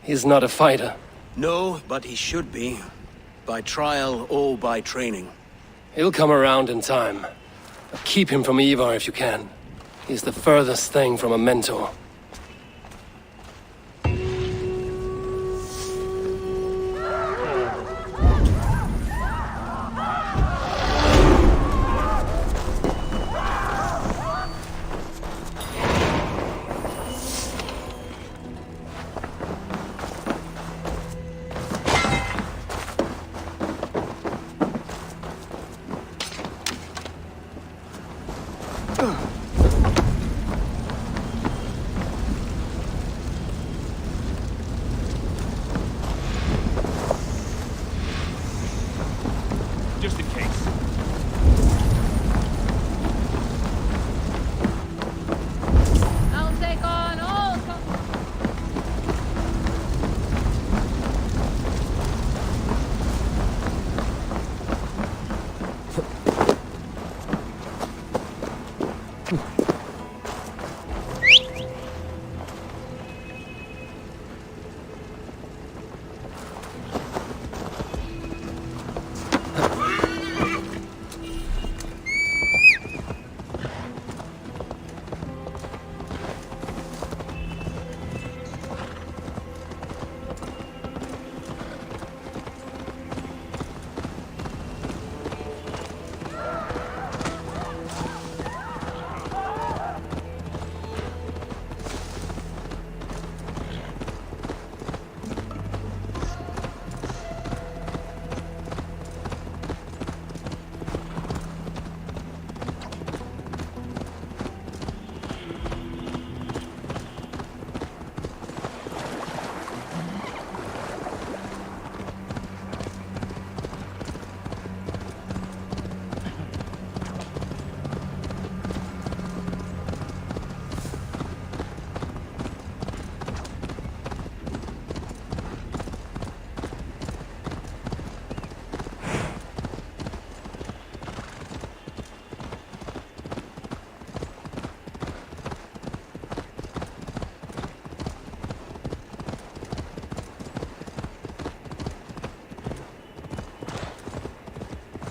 [SPEAKER 3] He's not a fighter.
[SPEAKER 13] No, but he should be. By trial or by training.
[SPEAKER 3] He'll come around in time. But keep him from Eivor if you can. He's the furthest thing from a mentor.
[SPEAKER 5] Just in case.
[SPEAKER 4] I'll take on all.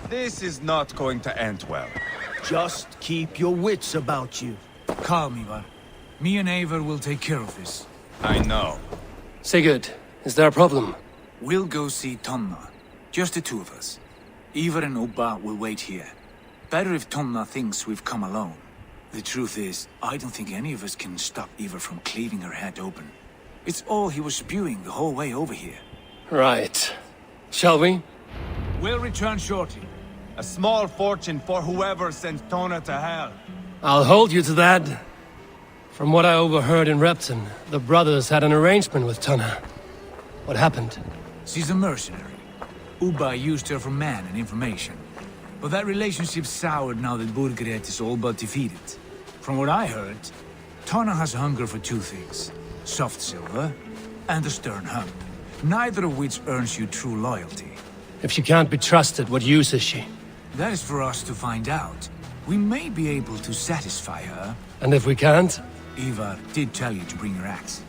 [SPEAKER 10] This is not going to end well.
[SPEAKER 12] Just keep your wits about you.
[SPEAKER 5] Calm, Eivor. Me and Eivor will take care of this.
[SPEAKER 10] I know.
[SPEAKER 3] Sigurd, is there a problem?
[SPEAKER 5] We'll go see Tonna. Just the two of us. Eivor and Ubba will wait here. Better if Tonna thinks we've come alone. The truth is, I don't think any of us can stop Eivor from cleaving her head open. It's all he was spewing the whole way over here.
[SPEAKER 3] Right. Shall we?
[SPEAKER 5] We'll return shortly.
[SPEAKER 10] A small fortune for whoever sent Tona to hell.
[SPEAKER 3] I'll hold you to that. From what I overheard in Repton, the brothers had an arrangement with Tana. What happened?
[SPEAKER 5] She's a mercenary. Uba used her for man and information. But that relationship soured now that Burgred is all but defeated. From what I heard, Tana has hunger for two things. Soft silver and a stern hump. Neither of which earns you true loyalty.
[SPEAKER 3] If she can't be trusted, what use is she?
[SPEAKER 5] That is for us to find out. We may be able to satisfy her.
[SPEAKER 3] And if we can't?
[SPEAKER 5] Eivor did tell you to bring your axe.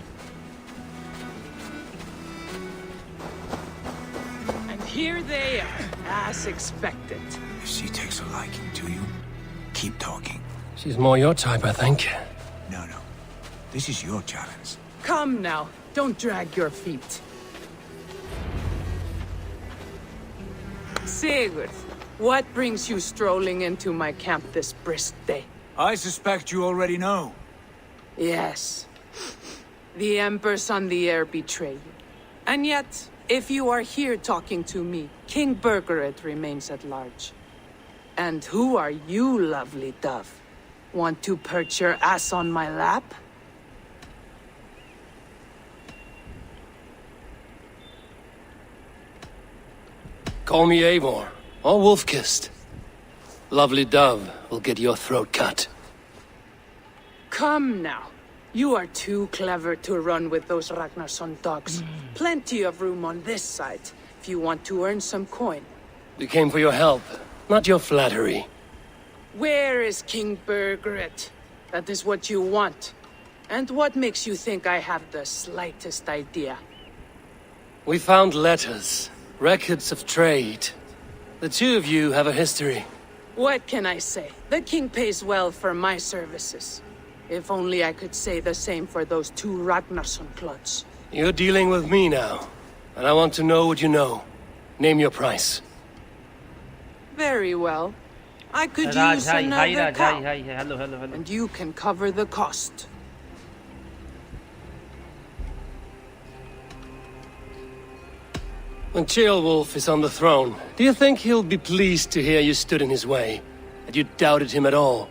[SPEAKER 11] And here they are, as expected.
[SPEAKER 5] If she takes a liking to you, keep talking.
[SPEAKER 3] She's more your type, I think.
[SPEAKER 5] No. This is your challenge.
[SPEAKER 11] Come now, don't drag your feet. Sigurd, what brings you strolling into my camp this brisk day?
[SPEAKER 5] I suspect you already know.
[SPEAKER 11] Yes. The Emperor's on the air betray you. And yet, if you are here talking to me, King Burgred remains at large. And who are you, lovely dove? Want to perch your ass on my lap?
[SPEAKER 3] Call me Eivor, or Wolf-Kissed. Lovely dove will get your throat cut.
[SPEAKER 11] Come now. You are too clever to run with those Ragnarsson dogs. Plenty of room on this side, if you want to earn some coin.
[SPEAKER 3] We came for your help, not your flattery.
[SPEAKER 11] Where is King Burgred? That is what you want. And what makes you think I have the slightest idea?
[SPEAKER 3] We found letters, records of trade. The two of you have a history.
[SPEAKER 11] What can I say? The king pays well for my services. If only I could say the same for those two Ragnarsson clods.
[SPEAKER 3] You're dealing with me now, and I want to know what you know. Name your price.
[SPEAKER 11] Very well. I could
[SPEAKER 1] Raj,
[SPEAKER 11] use
[SPEAKER 1] hi,
[SPEAKER 11] another
[SPEAKER 1] Raj,
[SPEAKER 11] cow.
[SPEAKER 1] hi, hello.
[SPEAKER 11] And you can cover the cost.
[SPEAKER 3] When Ceolwulf is on the throne, do you think he'll be pleased to hear you stood in his way? That you doubted him at all?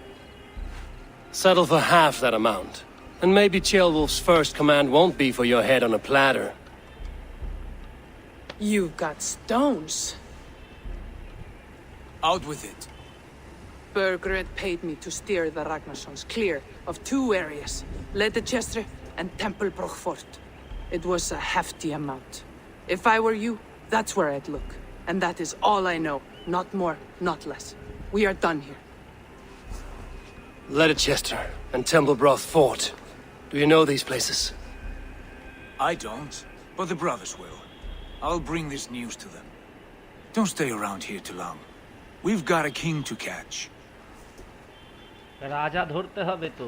[SPEAKER 3] Settle for half that amount. And maybe Ceolwulf's first command won't be for your head on a platter.
[SPEAKER 11] You've got stones.
[SPEAKER 5] Out with it.
[SPEAKER 11] Burgred paid me to steer the Ragnarssons clear of two areas, Ledechester and Temple Brochfort. It was a hefty amount. If I were you, that's where I'd look. And that is all I know. Not more, not less. We are done here.
[SPEAKER 3] Ledechester and Templebroth Fort. Do you know these places?
[SPEAKER 5] I don't, but the brothers will. I'll bring this news to them. Don't stay around here too long. We've got a king to catch.
[SPEAKER 1] রাজা ধরতে হবে তো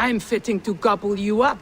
[SPEAKER 11] I'm fitting to gobble you up.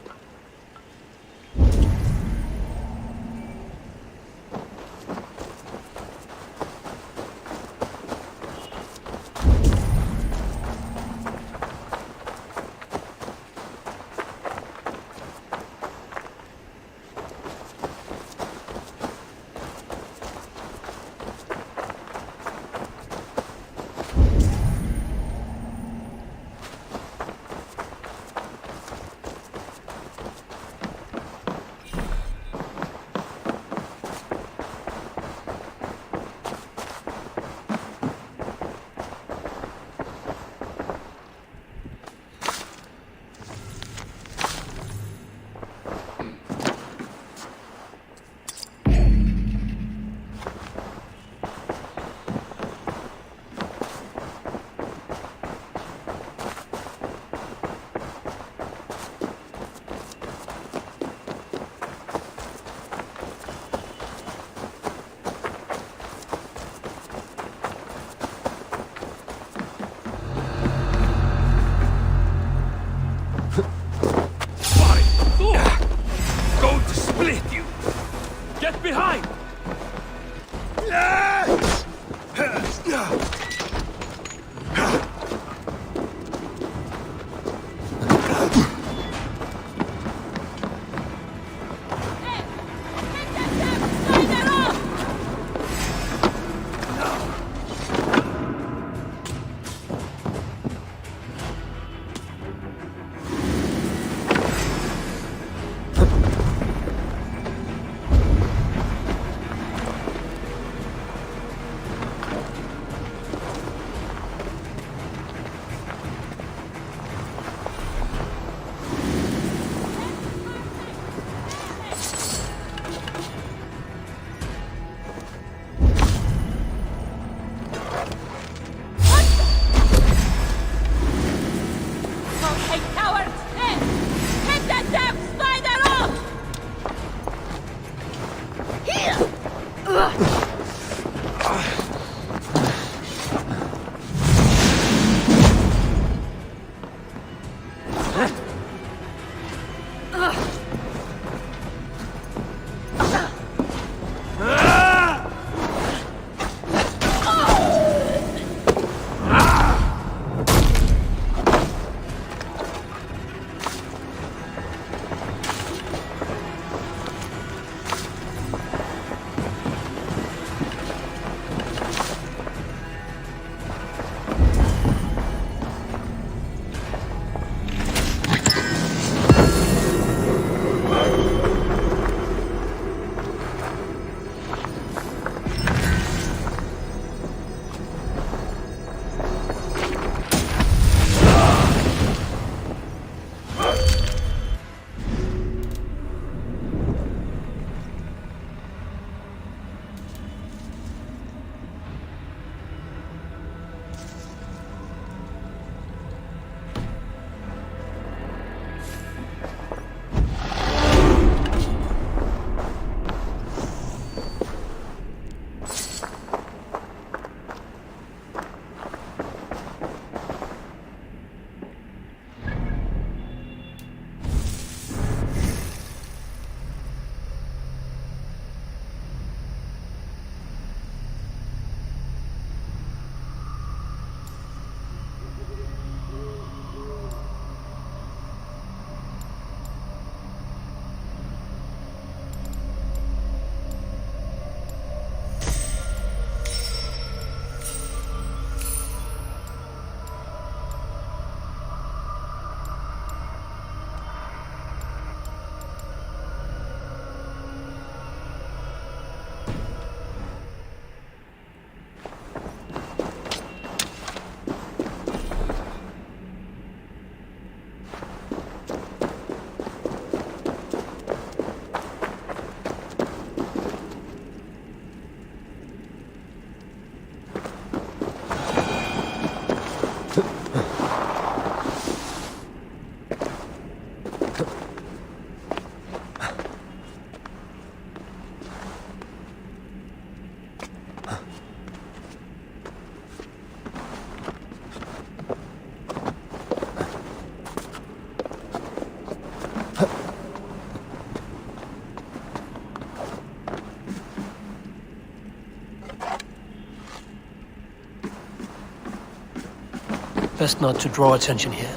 [SPEAKER 13] Best not to draw attention here.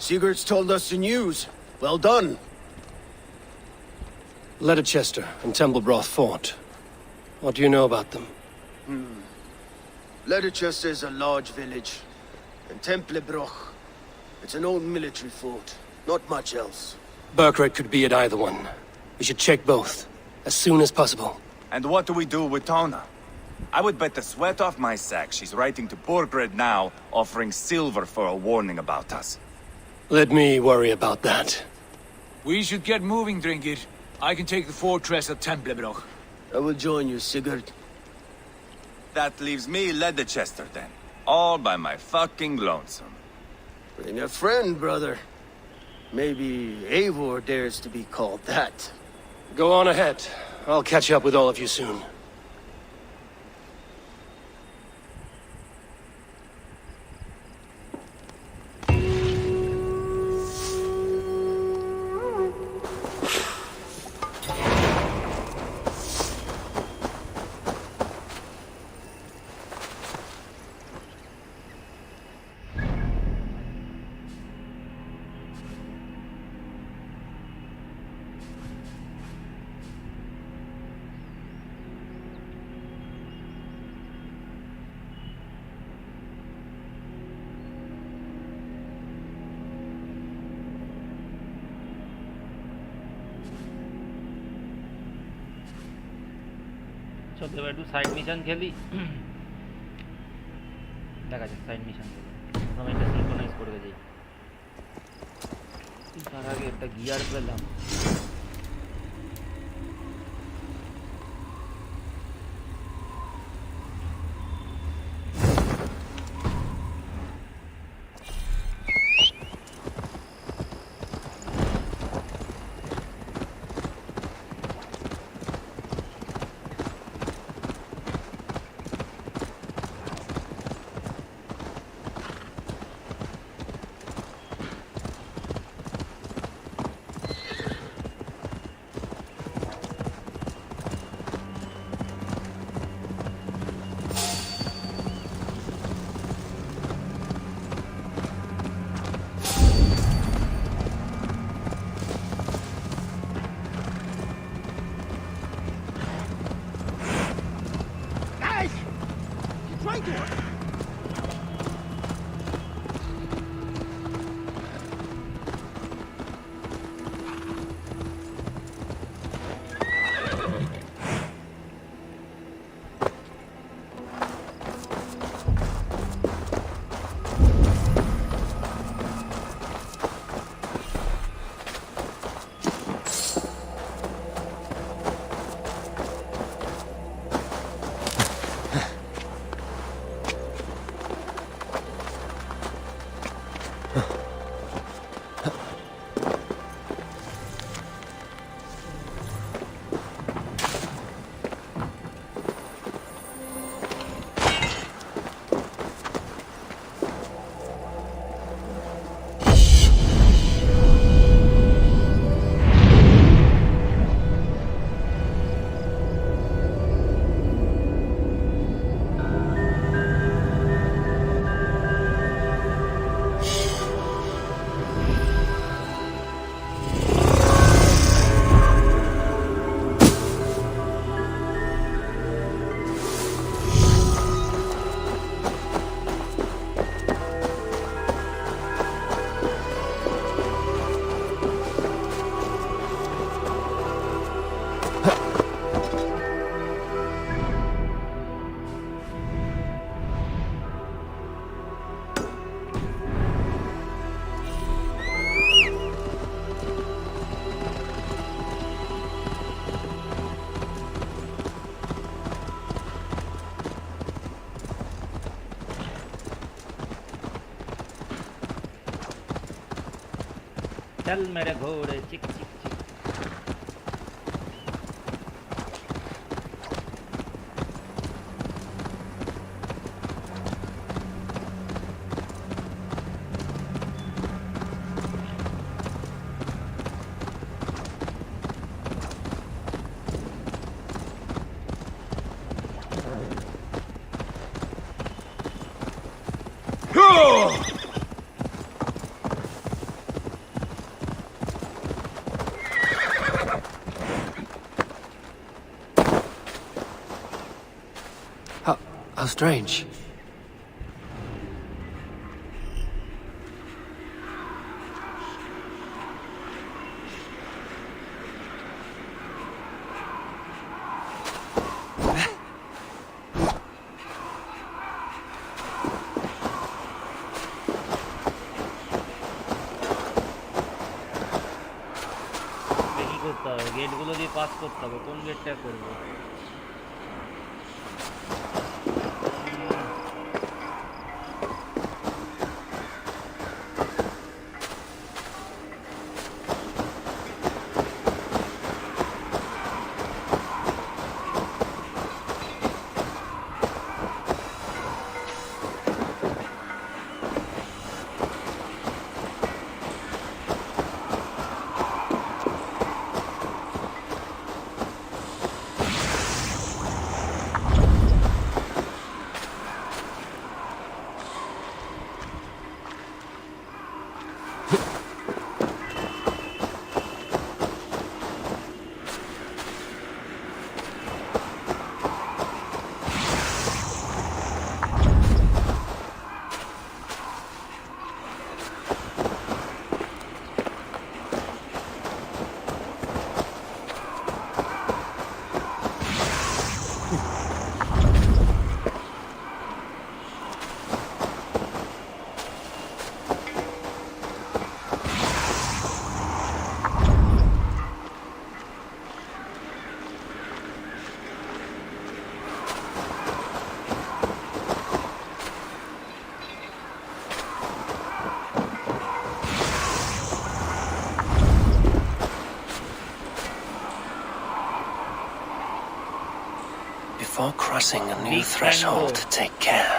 [SPEAKER 12] Sigurd's told us the news. Well done.
[SPEAKER 3] Leicester and Templebroth fought. What do you know about them?
[SPEAKER 12] Leicester is a large village. And Templebroch, it's an old military fort. Not much else.
[SPEAKER 3] Burkred could be at either one. We should check both, as soon as possible.
[SPEAKER 10] And what do we do with Tona? I would bet the sweat off my sack she's writing to Borgred now, offering silver for a warning about us.
[SPEAKER 3] Let me worry about that.
[SPEAKER 5] We should get moving, Drinkit. I can take the fortress of Templebroch.
[SPEAKER 12] I will join you, Sigurd.
[SPEAKER 10] That leaves me Leicester then. All by my fucking lonesome.
[SPEAKER 12] Bring a friend, brother. Maybe Eivor dares to be called that.
[SPEAKER 3] Go on ahead. I'll catch up with all of you soon.
[SPEAKER 1] So এবার একটু side mission খেলি দেখা যাক side mission খেলি প্রথমে এটা synchronise করবে যাই তার আগে একটা গিয়ার পেলাম चल मेरे घोड़े चिक चिक चिक
[SPEAKER 13] How strange.
[SPEAKER 1] গেটগুলো দিয়ে পাস করতে হবে, কোন গেটটা করবো?
[SPEAKER 13] Before crossing a new threshold, take care.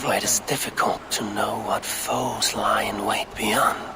[SPEAKER 13] For it is difficult to know what foes lie in wait beyond.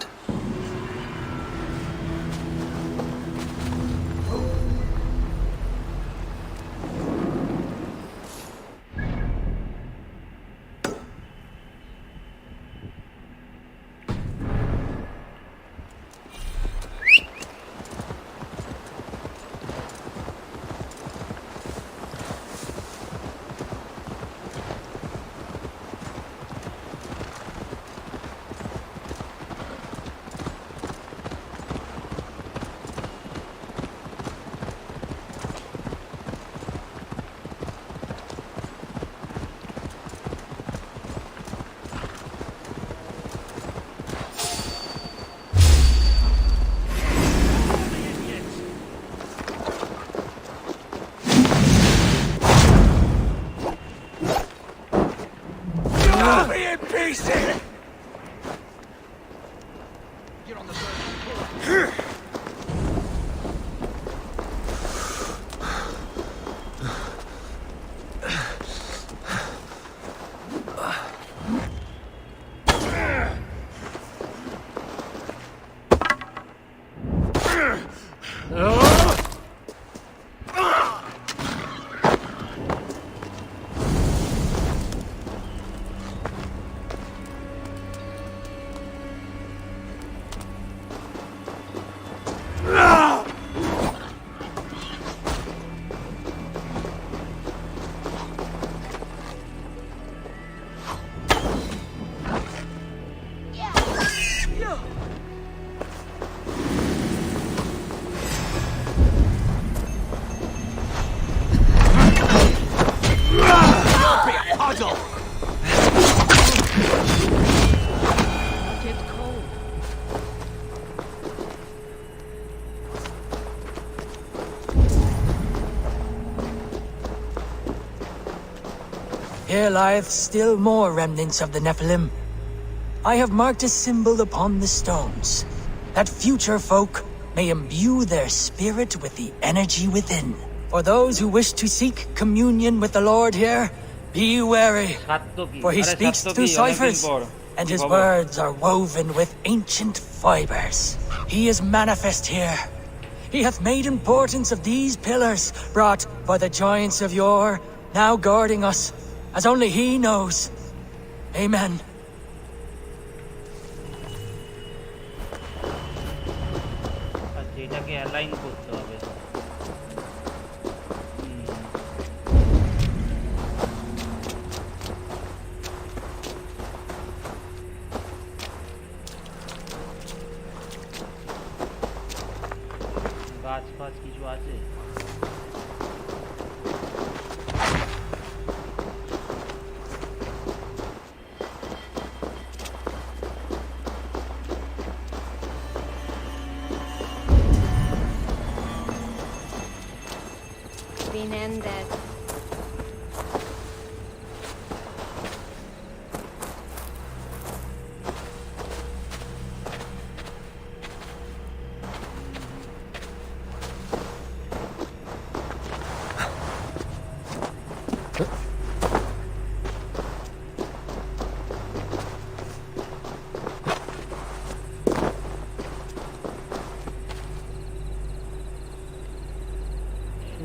[SPEAKER 18] Here lieth still more remnants of the Nephilim. I have marked a symbol upon the stones, that future folk may imbue their spirit with the energy within. For those who wish to seek communion with the Lord here, be wary, for he speaks through ciphers, and his words are woven with ancient fibers. He is manifest here. He hath made importance of these pillars, brought by the giants of yore, now guarding us, as only he knows. Amen.
[SPEAKER 1] এটাকে align করতে হবে।
[SPEAKER 4] been ended.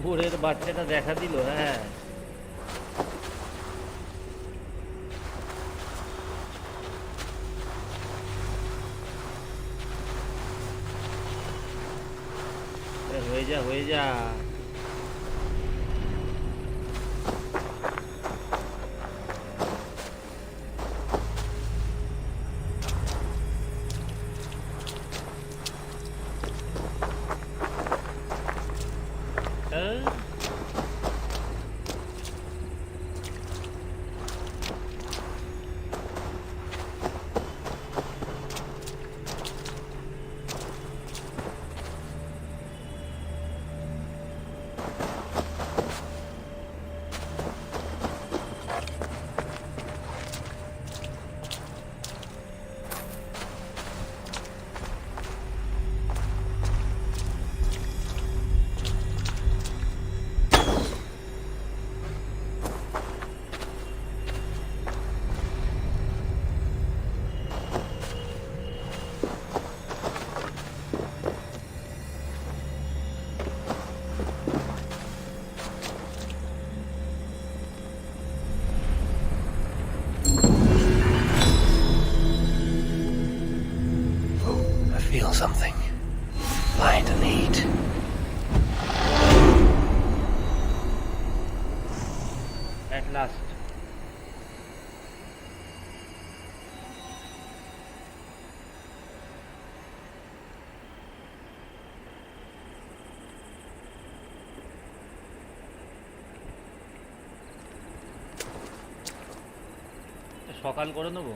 [SPEAKER 1] ভোরের বাচ্চাটা দেখা দিল, হ্যাঁ। হয়ে যা হয়ে যা।
[SPEAKER 13] Something light and heat.
[SPEAKER 1] At last. সকাল করে নেবো।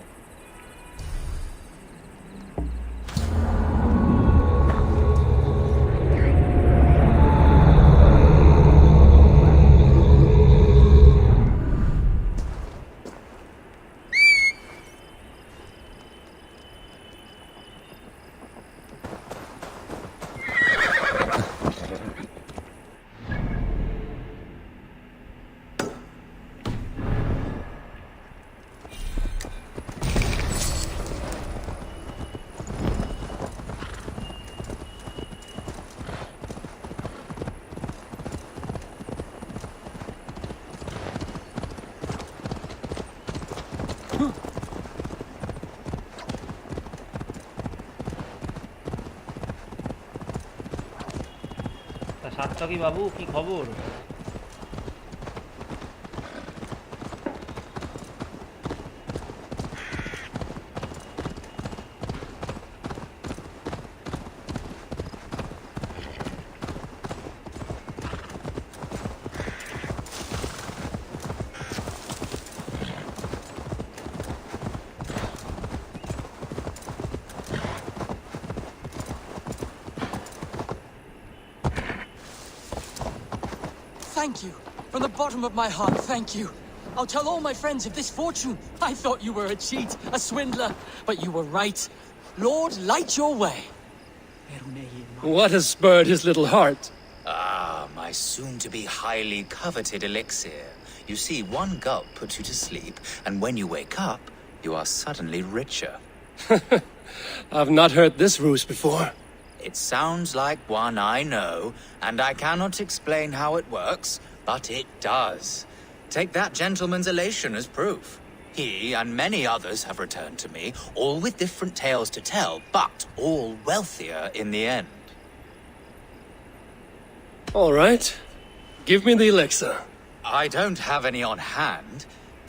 [SPEAKER 1] সাতটাকি বাবু, কি খবর?
[SPEAKER 18] Thank you. From the bottom of my heart, thank you. I'll tell all my friends of this fortune. I thought you were a cheat, a swindler, but you were right. Lord, light your way.
[SPEAKER 3] What has spurred his little heart?
[SPEAKER 19] Ah, my soon-to-be highly coveted elixir. You see, one gulp puts you to sleep, and when you wake up, you are suddenly richer.
[SPEAKER 3] I've not heard this ruse before.
[SPEAKER 19] It sounds like one I know, and I cannot explain how it works, but it does. Take that gentleman's elation as proof. He and many others have returned to me, all with different tales to tell, but all wealthier in the end.
[SPEAKER 3] All right. Give me the elixir.
[SPEAKER 19] I don't have any on hand.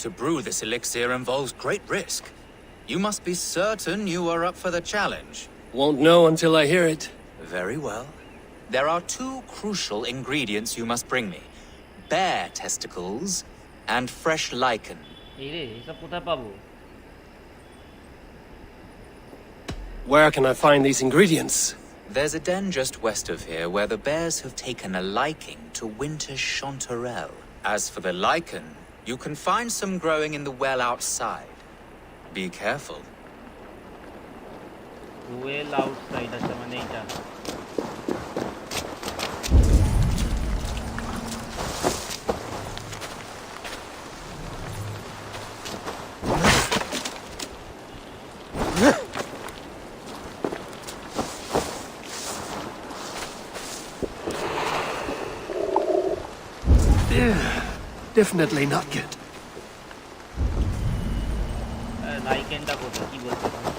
[SPEAKER 19] To brew this elixir involves great risk. You must be certain you are up for the challenge.
[SPEAKER 3] Won't know until I hear it.
[SPEAKER 19] Very well. There are two crucial ingredients you must bring me. Bear testicles and fresh lichen.
[SPEAKER 3] Where can I find these ingredients?
[SPEAKER 19] There's a den just west of here where the bears have taken a liking to winter chanterelle. As for the lichen, you can find some growing in the well outside. Be careful.
[SPEAKER 1] Well outside আছে মানে এটা
[SPEAKER 3] Definitely not good.
[SPEAKER 1] লাইকেনটা কোথায় কি বলতে পারো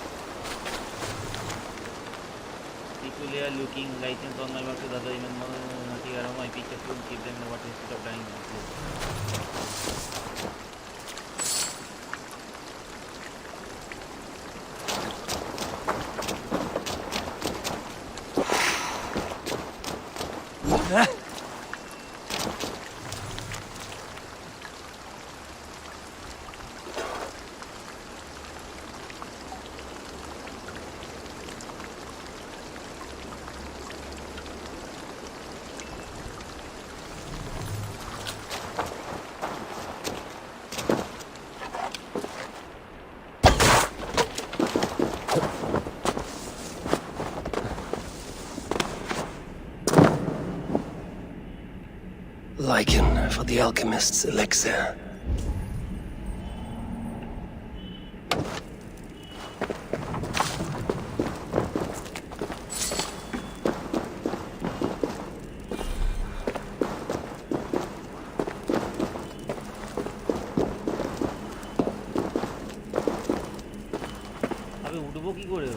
[SPEAKER 1] peculiar looking license on my mark to the other even more arrow my picture to keep them what instead of dying
[SPEAKER 3] Lichen for the alchemist's elixir.
[SPEAKER 1] আমি উঠবো কি করে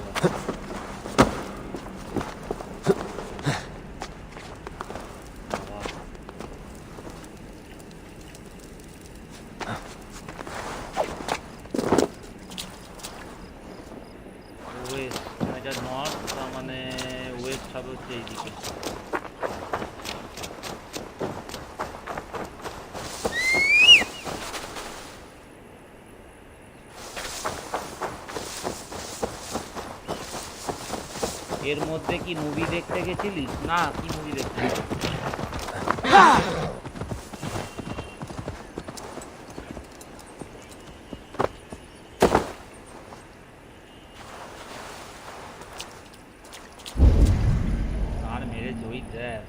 [SPEAKER 1] এর মধ্যে কি মুভি দেখতে গেছিলিস না কি মুভি দেখতে আর মেরে জয়ী দেখ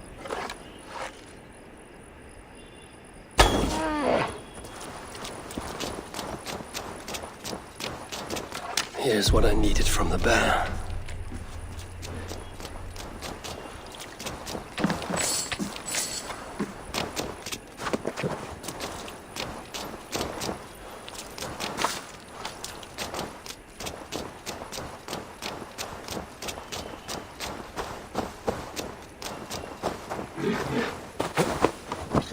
[SPEAKER 3] Here's what I needed from the bear.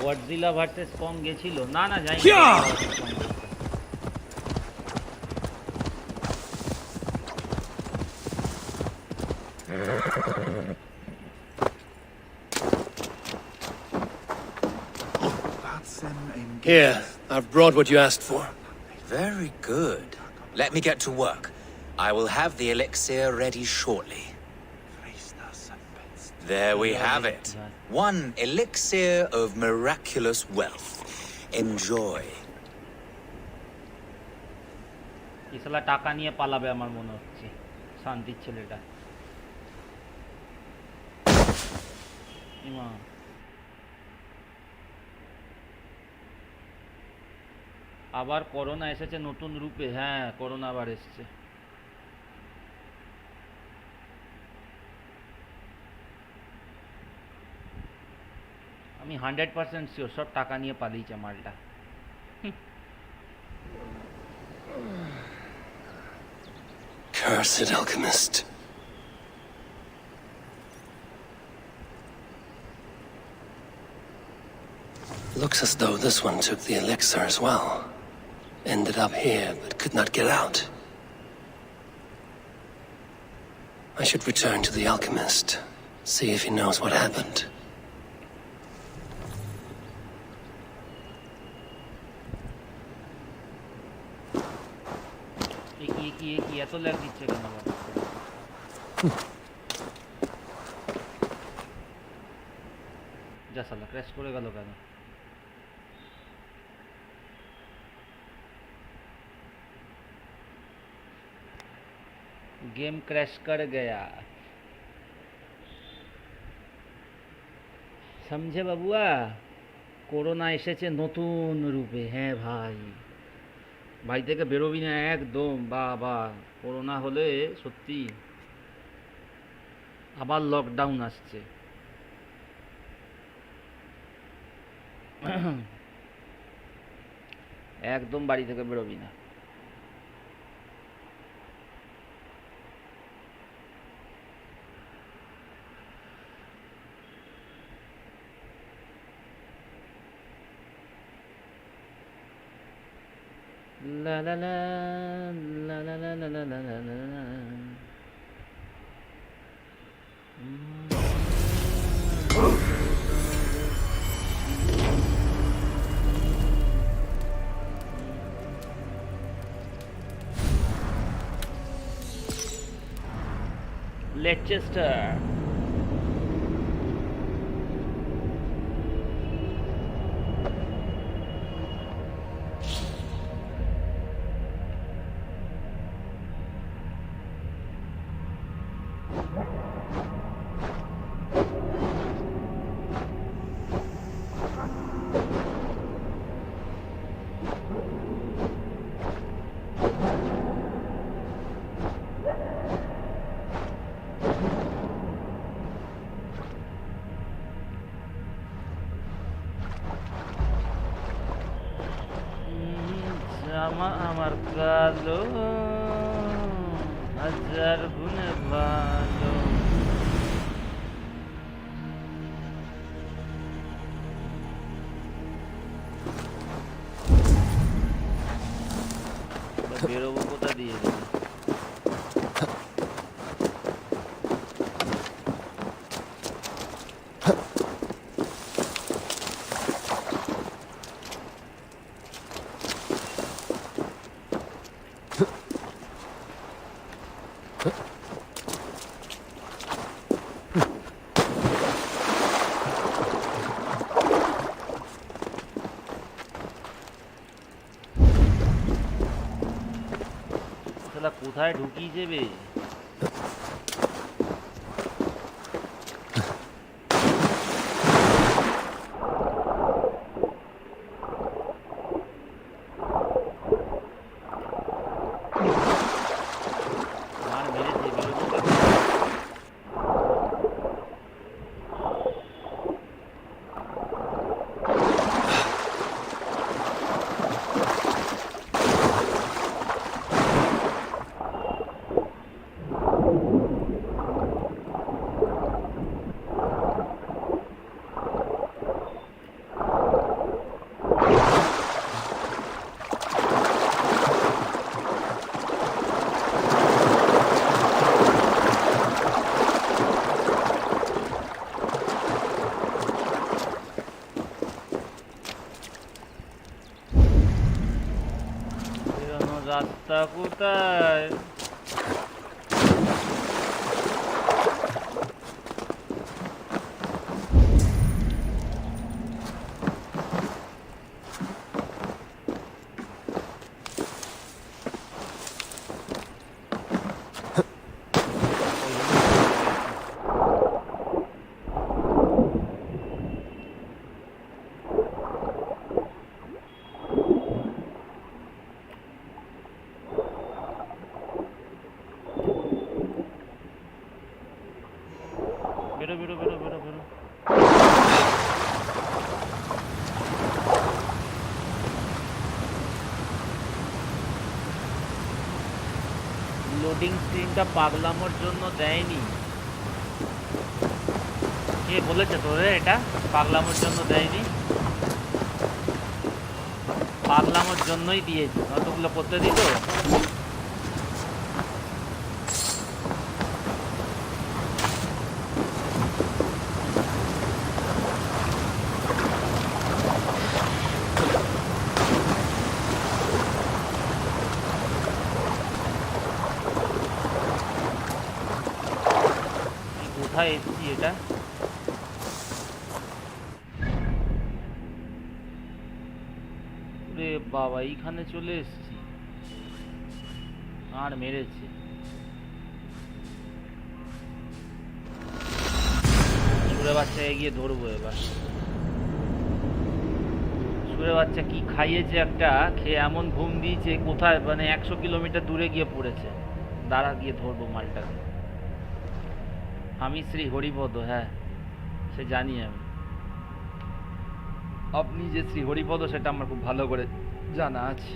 [SPEAKER 1] Godzilla versus Kong গেছিল না না যাই
[SPEAKER 3] Here, I've brought what you asked for.
[SPEAKER 19] Very good. Let me get to work. I will have the elixir ready shortly. There we have it. One elixir of miraculous wealth. Enjoy.
[SPEAKER 1] Islam টাকা নিয়ে পালাবে আমার মনে হচ্ছে শান্তির ছেলেটা ইমা আবার করোনা এসেছে নতুন রূপে হ্যাঁ করোনা আবার এসেছে আমি 100% শিওর সব টাকা নিয়ে পালিয়েছে মালটা
[SPEAKER 3] Cursed alchemist. Looks as though this one took the elixir as well. Ended up here, but could not get out. I should return to the alchemist, see if he knows what happened.
[SPEAKER 1] যা শালা crash করে গেল কেন? Game crash कर गया समझे बाबुआ corona एसेছে নতুন রূপে হ্যাঁ ভাই বাড়ি থেকে বেরোবি না একদম বাবা করোনা হলে সত্যি আবার লকডাউন আসছে একদম বাড়ি থেকে বেরোবি না La la la la la la la la la la la. Leicester. আমার কালো হাজার গুণে ভালো বেরোবো কোথা দিয়ে কোথায় ঢুকিয়ে যাবে রাস্তা কোথায় লোডিং স্ক্রিনটা পাগলামোর জন্য দেয়নি কে বলেছে তোরে এটা পাগলামোর জন্য দেয়নি পাগলামোর জন্যই দিয়েছে অতগুলো করতে দিত কোথায় এসেছি এটা বাবা এইখানে চলে এসেছি আর মেরেছে সুরে বাচ্চাকে গিয়ে ধরবো এবার সুরে বাচ্চা কি খাইয়েছে একটা খেয়ে এমন ঘুম দিয়েছে কোথায় মানে 100 কিলোমিটার দূরে গিয়ে পড়েছে দাঁড়া গিয়ে ধরবো মালটাকে আমি শ্রী হরিপদ হ্যাঁ সে জানি আমি আপনি যে শ্রী হরিপদ সেটা আমার খুব ভালো করে জানা আছে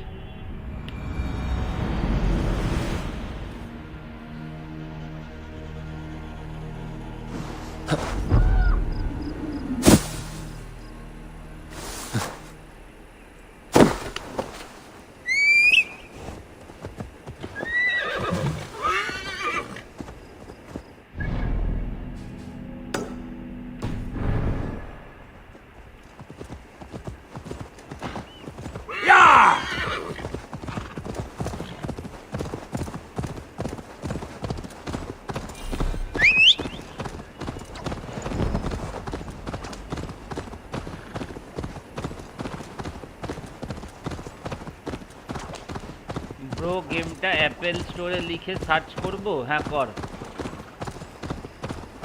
[SPEAKER 1] ব্রো গেমটা অ্যাপেল স্টোরে লিখে সার্চ করব হ্যাঁ কর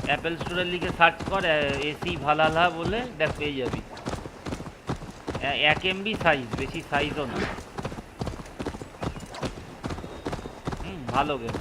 [SPEAKER 1] অ্যাপেল স্টোরে লিখে সার্চ কর এসি ভালালা বলে দেখ পেয়ে যাবি 1 MB সাইজ বেশি সাইজও না ভালো game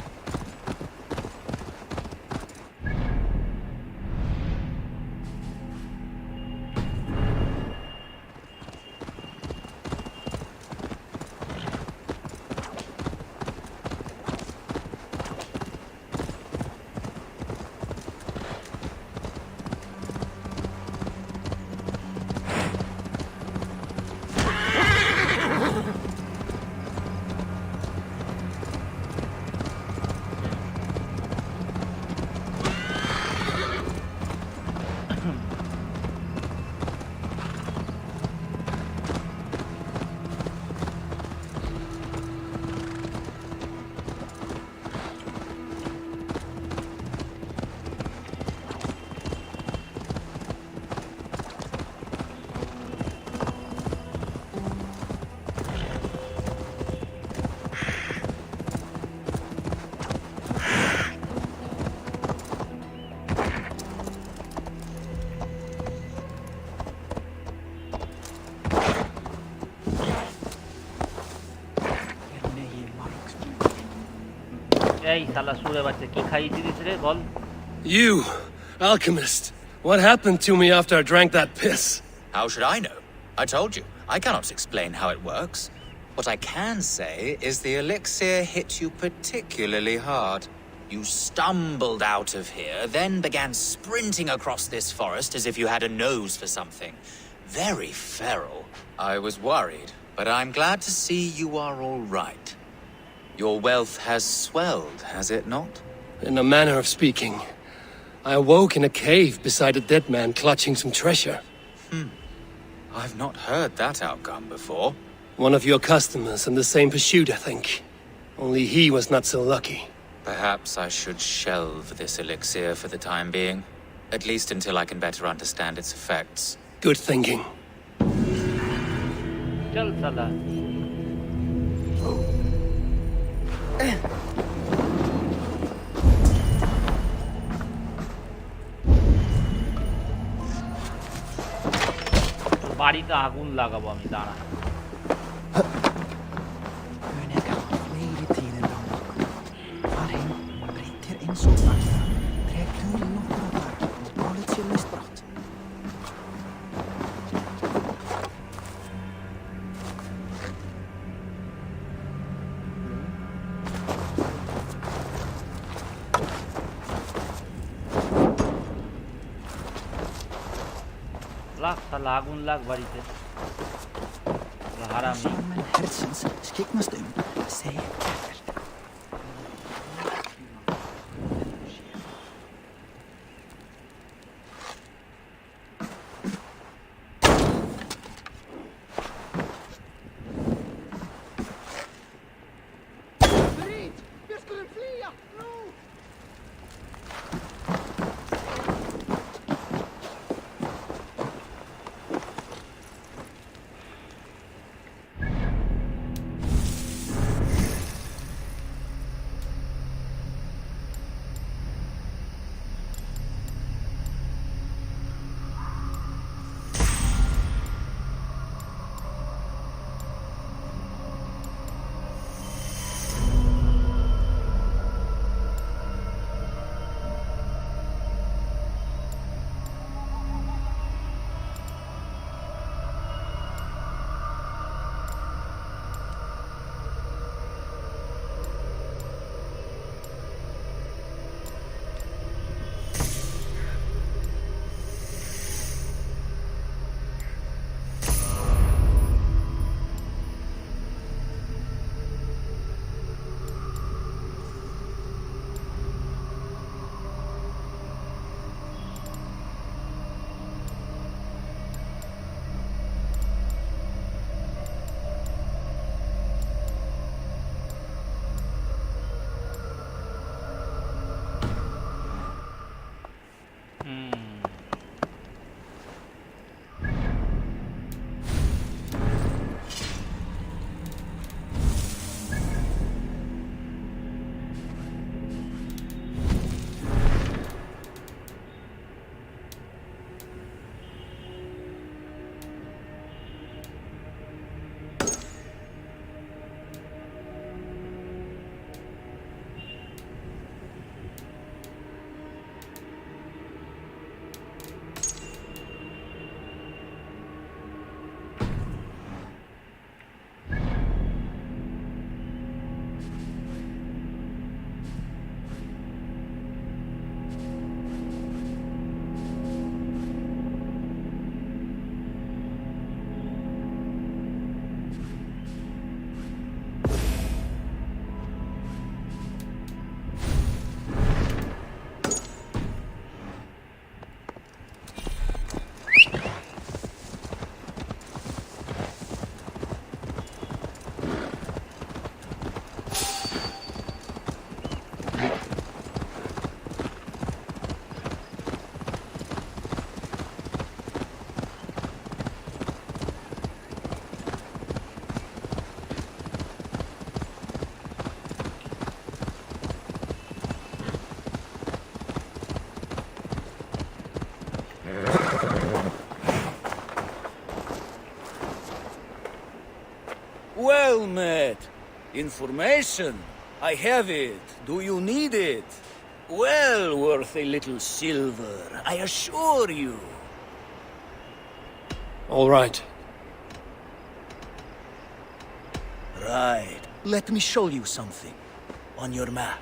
[SPEAKER 3] You, alchemist, what happened to me after I drank that piss?
[SPEAKER 19] How should I know? I told you, I cannot explain how it works. What I can say is the elixir hit you particularly hard. You stumbled out of here, then began sprinting across this forest as if you had a nose for something. Very feral. I was worried, but I'm glad to see you are all right. Your wealth has swelled, has it not?
[SPEAKER 3] In a manner of speaking. I awoke in a cave beside a dead man clutching some treasure.
[SPEAKER 19] I've not heard that outcome before.
[SPEAKER 3] One of your customers in the same pursuit, I think. Only he was not so lucky.
[SPEAKER 19] Perhaps I should shelve this elixir for the time being. At least until I can better understand its effects.
[SPEAKER 3] Good thinking.
[SPEAKER 1] Chal sala. বাড়িতে আগুন লাগাবো আমি দাঁড়া agun lag baড়িতে হারামি
[SPEAKER 20] hersens skiknast säg ekkert.
[SPEAKER 21] Information? I have it. Do you need it? Well worth a little silver, I assure you.
[SPEAKER 3] All right.
[SPEAKER 21] Right. Let me show you something. On your map.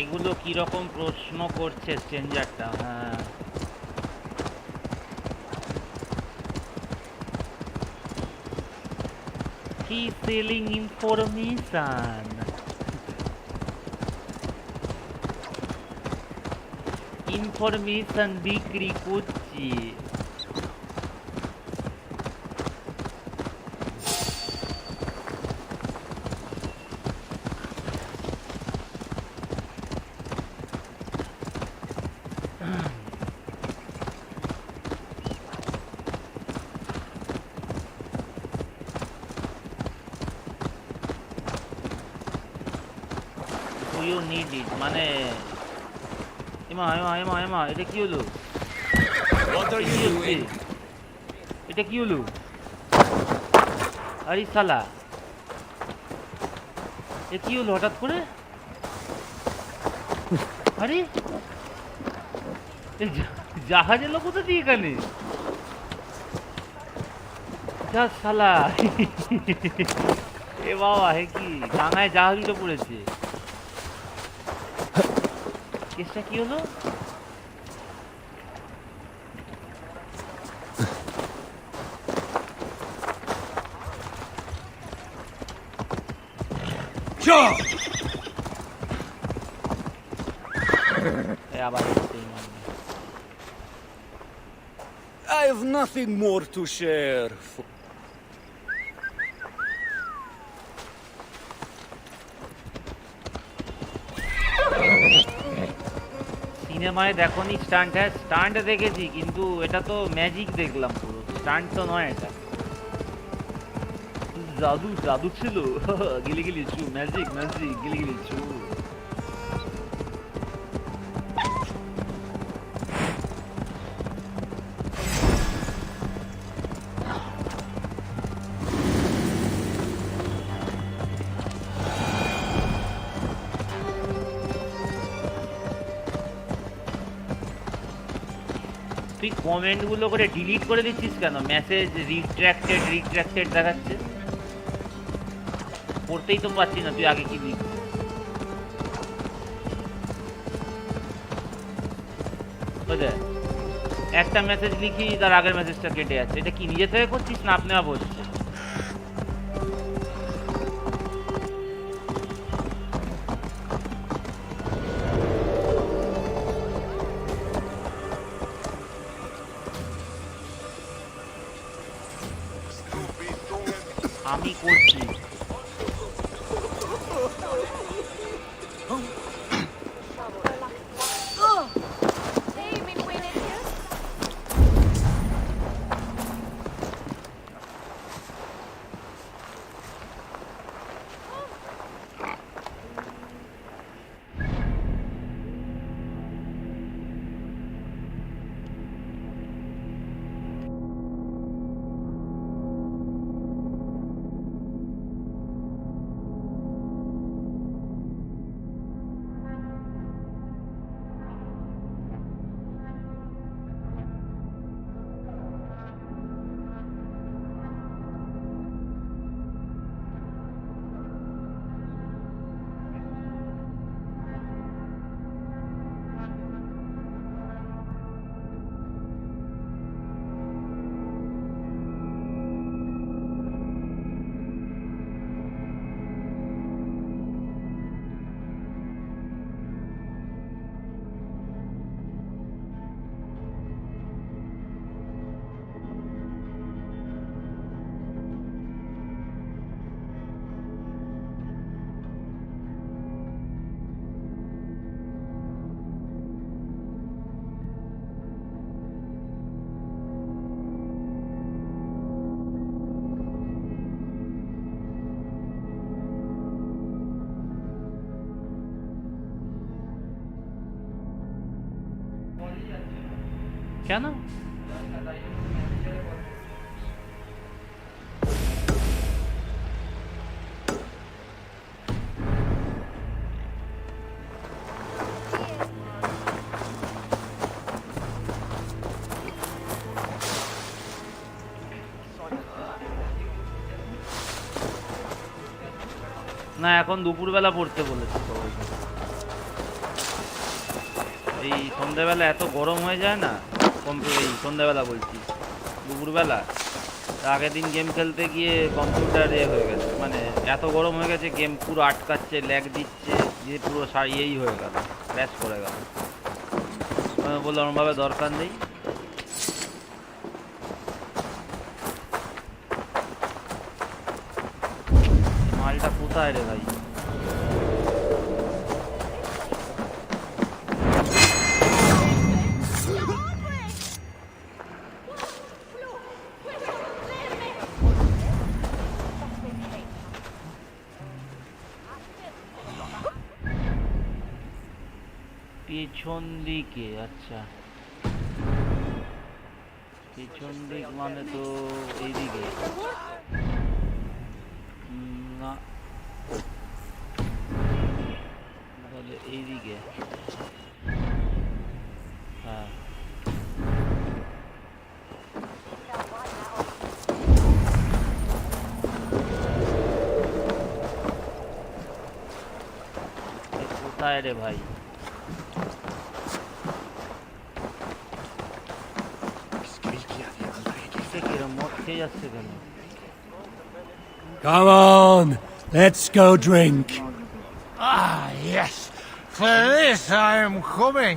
[SPEAKER 1] এগুলো কি রকম প্রশ্ন করছে চেঞ্জারটা? হ্যাঁ, কি selling information, information বিক্রি করছি। মানে এমা এটা কি হলো? এটা কি হলো? আরে শালা, এ কি হলো হঠাৎ করে? আরে জাহাজ এলো কোথা দিয়ে এখানে? যা শালা, এ বাবা, হে কি ডাঙায় জাহাজ উঠে পড়েছে? কেসটা কি হলো?
[SPEAKER 21] I have nothing more to share.
[SPEAKER 1] সিনেমায় দেখোনি স্টান্ট? হ্যাঁ, স্টান্ট দেখেছি, কিন্তু এটা তো ম্যাজিক দেখলাম পুরো, স্টান্ট তো নয় এটা। জাদু জাদু ছিল, গিলি গিলি চু, ম্যাজিক ম্যাজিক, গিলি গিলি চু। তুই কমেন্টগুলো করে ডিলিট করে দিচ্ছিস কেন? মেসেজ রিট্র্যাক্টেড দেখাচ্ছে, পড়তেই তো পাচ্ছি না। তুই আগে কি লিখ? একটা মেসেজ লিখি, তার আগের মেসেজটা কেটে যাচ্ছে। এটা কি নিজে থেকে করছিস না আপনি আপ হচ্ছে? আমি করছি। কেন? না এখন দুপুরবেলা পড়তে বলেছে সবাইকে। এই সন্ধ্যাবেলা এত গরম হয়ে যায় না কম্পিউটার, এই সন্ধ্যাবেলা বলছি দুপুরবেলা, আগের দিন গেম খেলতে গিয়ে কম্পিউটার হয়ে গেছে, মানে এত গরম হয়ে গেছে গেম পুরো আটকাচ্ছে, ল্যাগ দিচ্ছে, দিয়ে পুরো ইয়েই হয়ে গেল, ক্র্যাশ করে গেল। আমি বললাম ওরমভাবে দরকার নেই। মালটা কোথায় রে ভাই? পেছন দিকে, আচ্ছা পেছন দিক মানে তো এইদিকে না, তাহলে এইদিকে। হ্যাঁ কোথায় রে ভাই?
[SPEAKER 2] Come on, let's go drink.
[SPEAKER 8] Ah, yes. For this I am coming.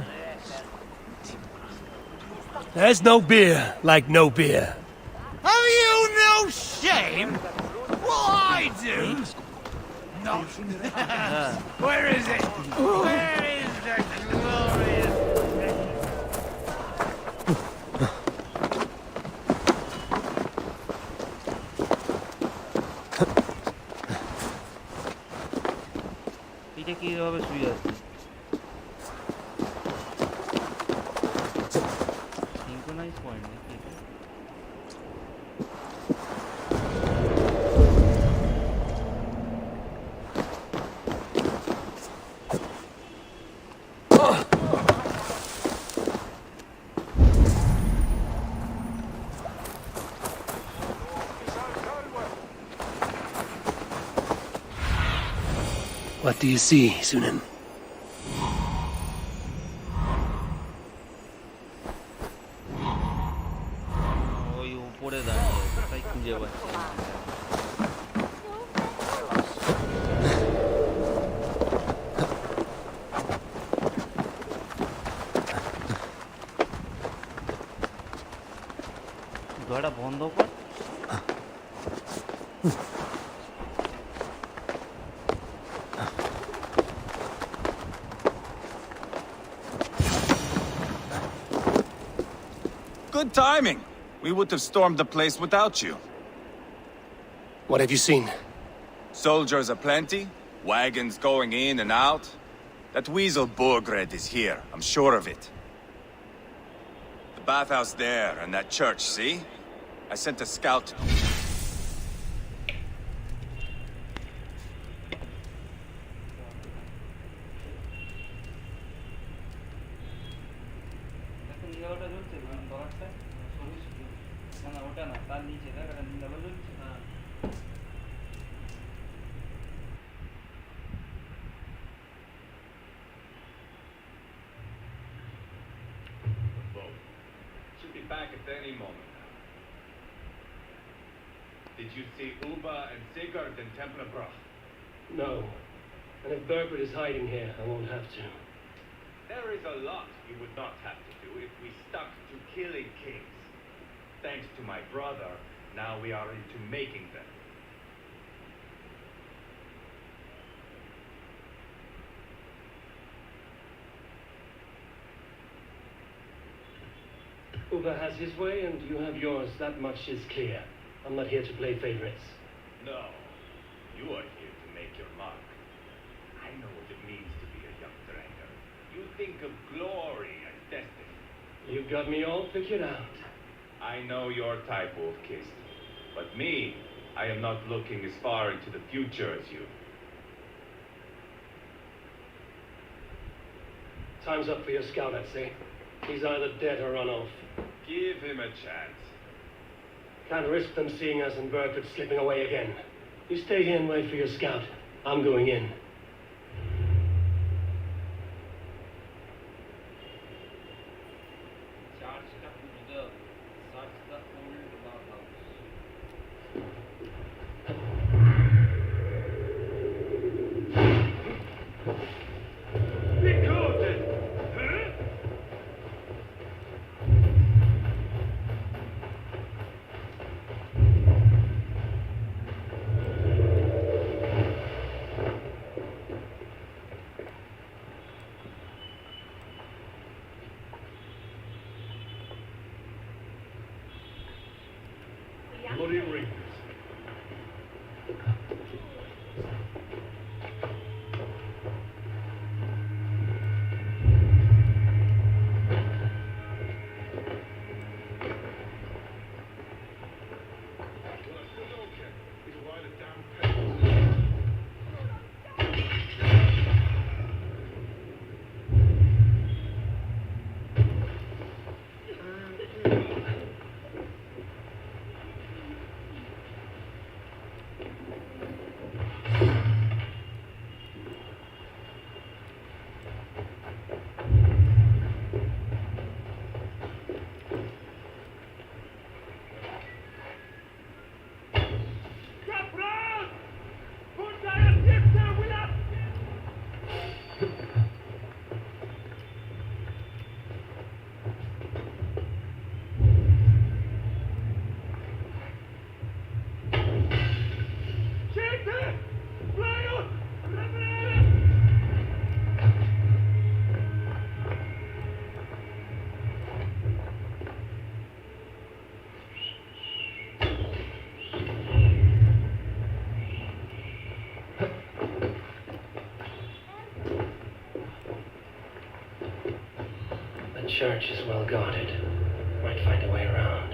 [SPEAKER 2] There's no beer like no beer.
[SPEAKER 8] Have you no shame? What I do? No. Where is it? Where is the glorious...
[SPEAKER 1] এটা কিভাবে শুয়ে আছে? Synchronise point নাকি?
[SPEAKER 3] What do you see, Sunan?
[SPEAKER 1] ওই উপরে দাঁড়িয়ে আছে, তাই খুঁজে পাচ্ছি না। দরজা বন্ধ কর।
[SPEAKER 10] Good timing. We would have stormed the place without you.
[SPEAKER 3] What have you seen?
[SPEAKER 10] Soldiers aplenty, wagons going in and out. That weasel Borgred is here, I'm sure of it. The bathhouse there and that church, see? I sent a scout.
[SPEAKER 22] Back at any moment. Did you see Uba and Sigurd in Templar Order?
[SPEAKER 3] No. And if Bergred is hiding here, I won't have to.
[SPEAKER 22] There is a lot you would not have to do if we stuck to killing kings. Thanks to my brother, now we are into making them.
[SPEAKER 3] Uber has his way and you have yours. That much is clear. I'm not here to play favorites.
[SPEAKER 22] No, you are here to make your mark. I know what it means to be a young Dranger. You think of glory and destiny.
[SPEAKER 6] You've got me all figured out.
[SPEAKER 22] I know your type, Wolf-Kissed. But me, I am not looking as far into the future as you.
[SPEAKER 6] Time's up for your scout, I'd say. He's either dead or run off.
[SPEAKER 22] Give him a chance.
[SPEAKER 6] Can't risk them seeing us and Burkett slipping away again. You stay here and wait for your scout. I'm going in.
[SPEAKER 22] Bloody rings.
[SPEAKER 6] The church is well guarded. Might find a way around.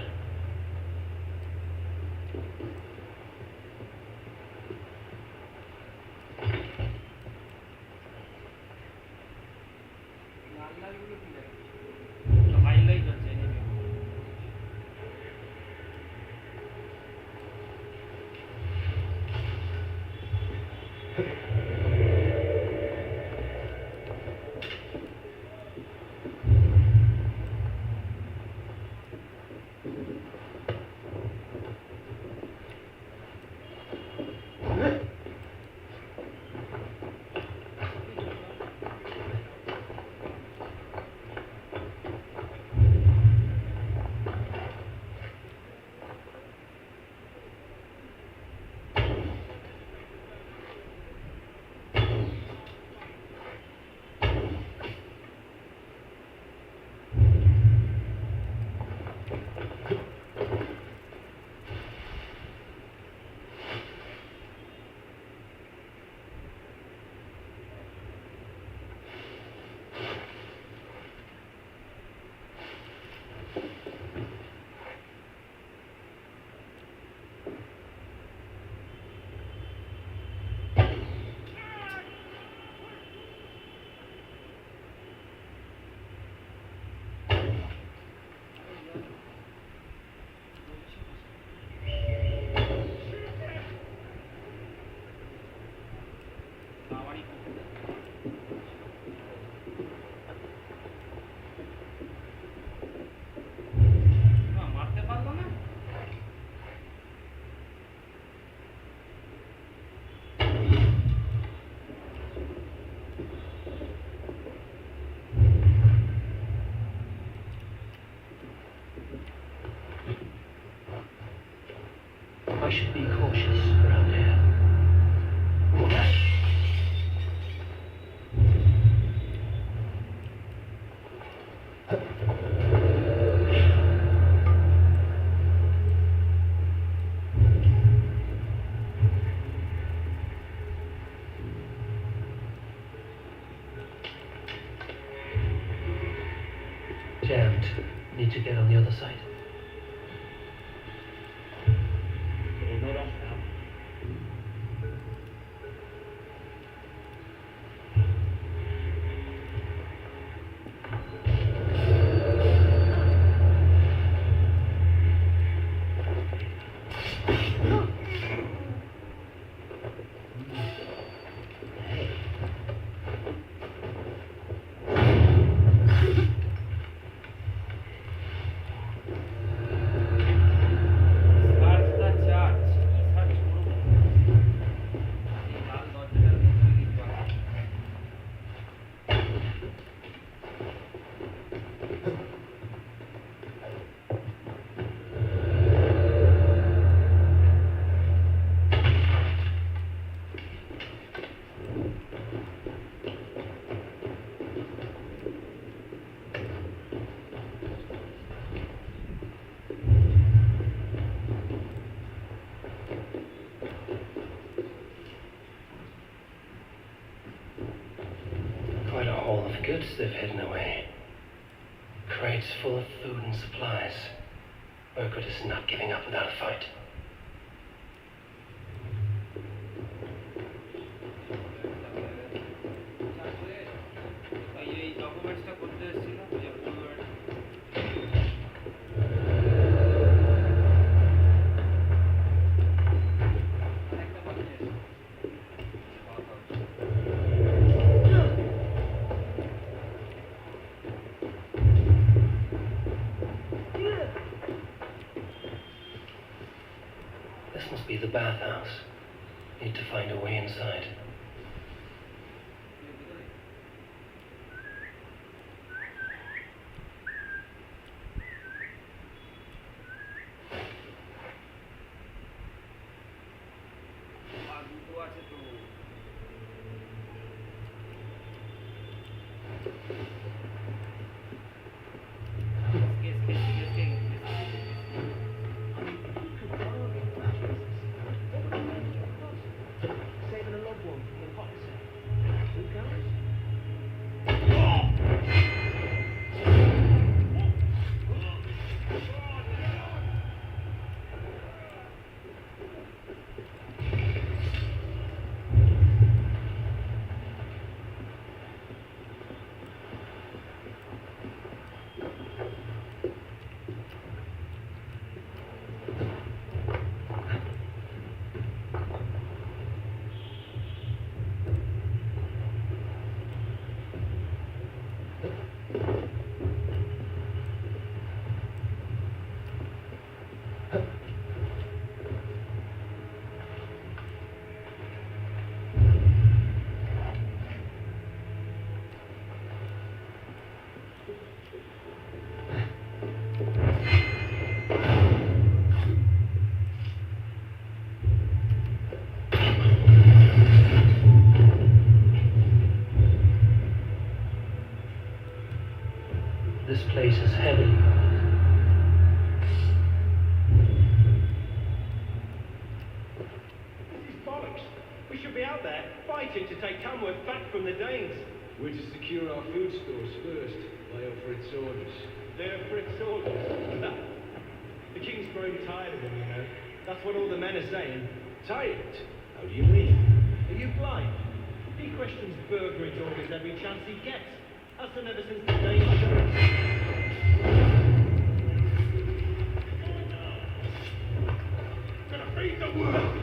[SPEAKER 6] I should be cautious around here. Damned. Need to get on the other side.
[SPEAKER 1] It'll not off now.
[SPEAKER 6] Quite a haul of goods they've hidden away. Crates full of food and supplies. Urquhart is not giving up without a fight. This must be the bathhouse. Need to find a way inside. This place is heavy. This is bollocks. We should be out there fighting to take Tamworth back from the Danes.
[SPEAKER 9] We're to secure our food stores first. They are Fritz orders.
[SPEAKER 6] They're Fritz orders. The king's grown tired of them, you know. That's what all the men are saying.
[SPEAKER 9] Tired? How do you mean?
[SPEAKER 6] Are you blind? He questions burglary orders every chance he gets. That's done ever since the Danes showed us. Gonna feed the world!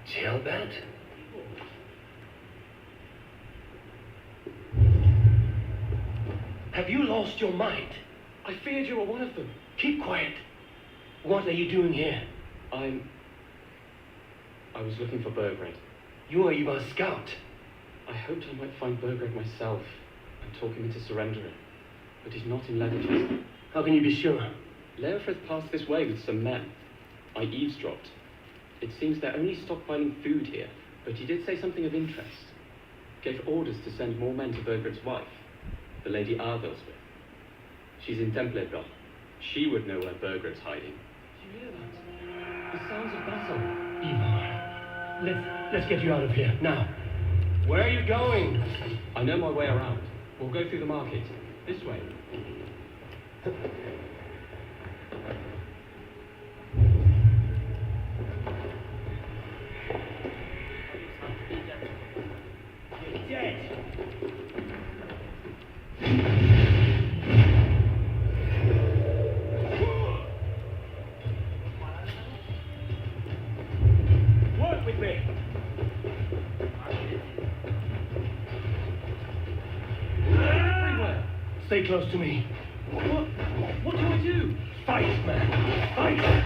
[SPEAKER 6] Jailbird? Have you lost your mind?
[SPEAKER 14] I feared you were one of them.
[SPEAKER 6] Keep quiet. What are you doing here?
[SPEAKER 14] I was looking for Burgred.
[SPEAKER 6] You are Eivor's scout.
[SPEAKER 14] I hoped I might find Burgred myself and talk him into surrendering. But he's not in Leatherchester.
[SPEAKER 6] How can you be sure?
[SPEAKER 14] Leofrith passed this way with some men. I eavesdropped. It seems they're only stockpiling food here, but he did say something of interest. Gave orders to send more men to Burgred's wife, the Lady Arvel's with. She's in Templar Order. She would know where Burgred's hiding. Do you hear that? The sounds of battle.
[SPEAKER 6] Eivor, let's get you out of here, now. Where are you going?
[SPEAKER 14] I know my way around. We'll go through the market. This way.
[SPEAKER 6] Stay close to me.
[SPEAKER 14] What do I do?
[SPEAKER 6] Fight, man. Fight!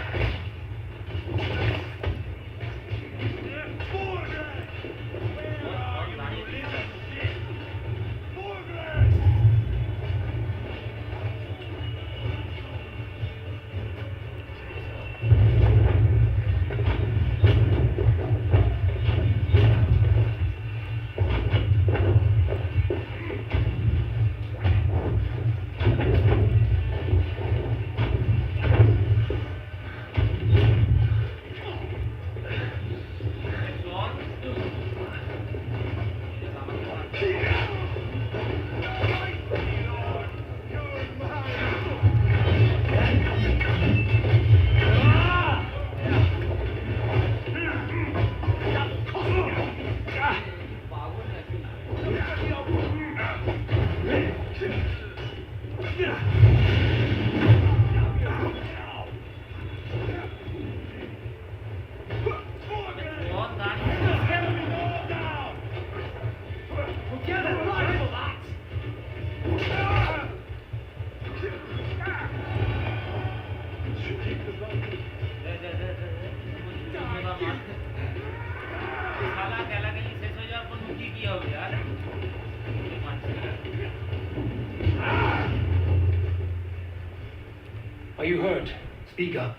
[SPEAKER 6] Are you hurt? Speak up.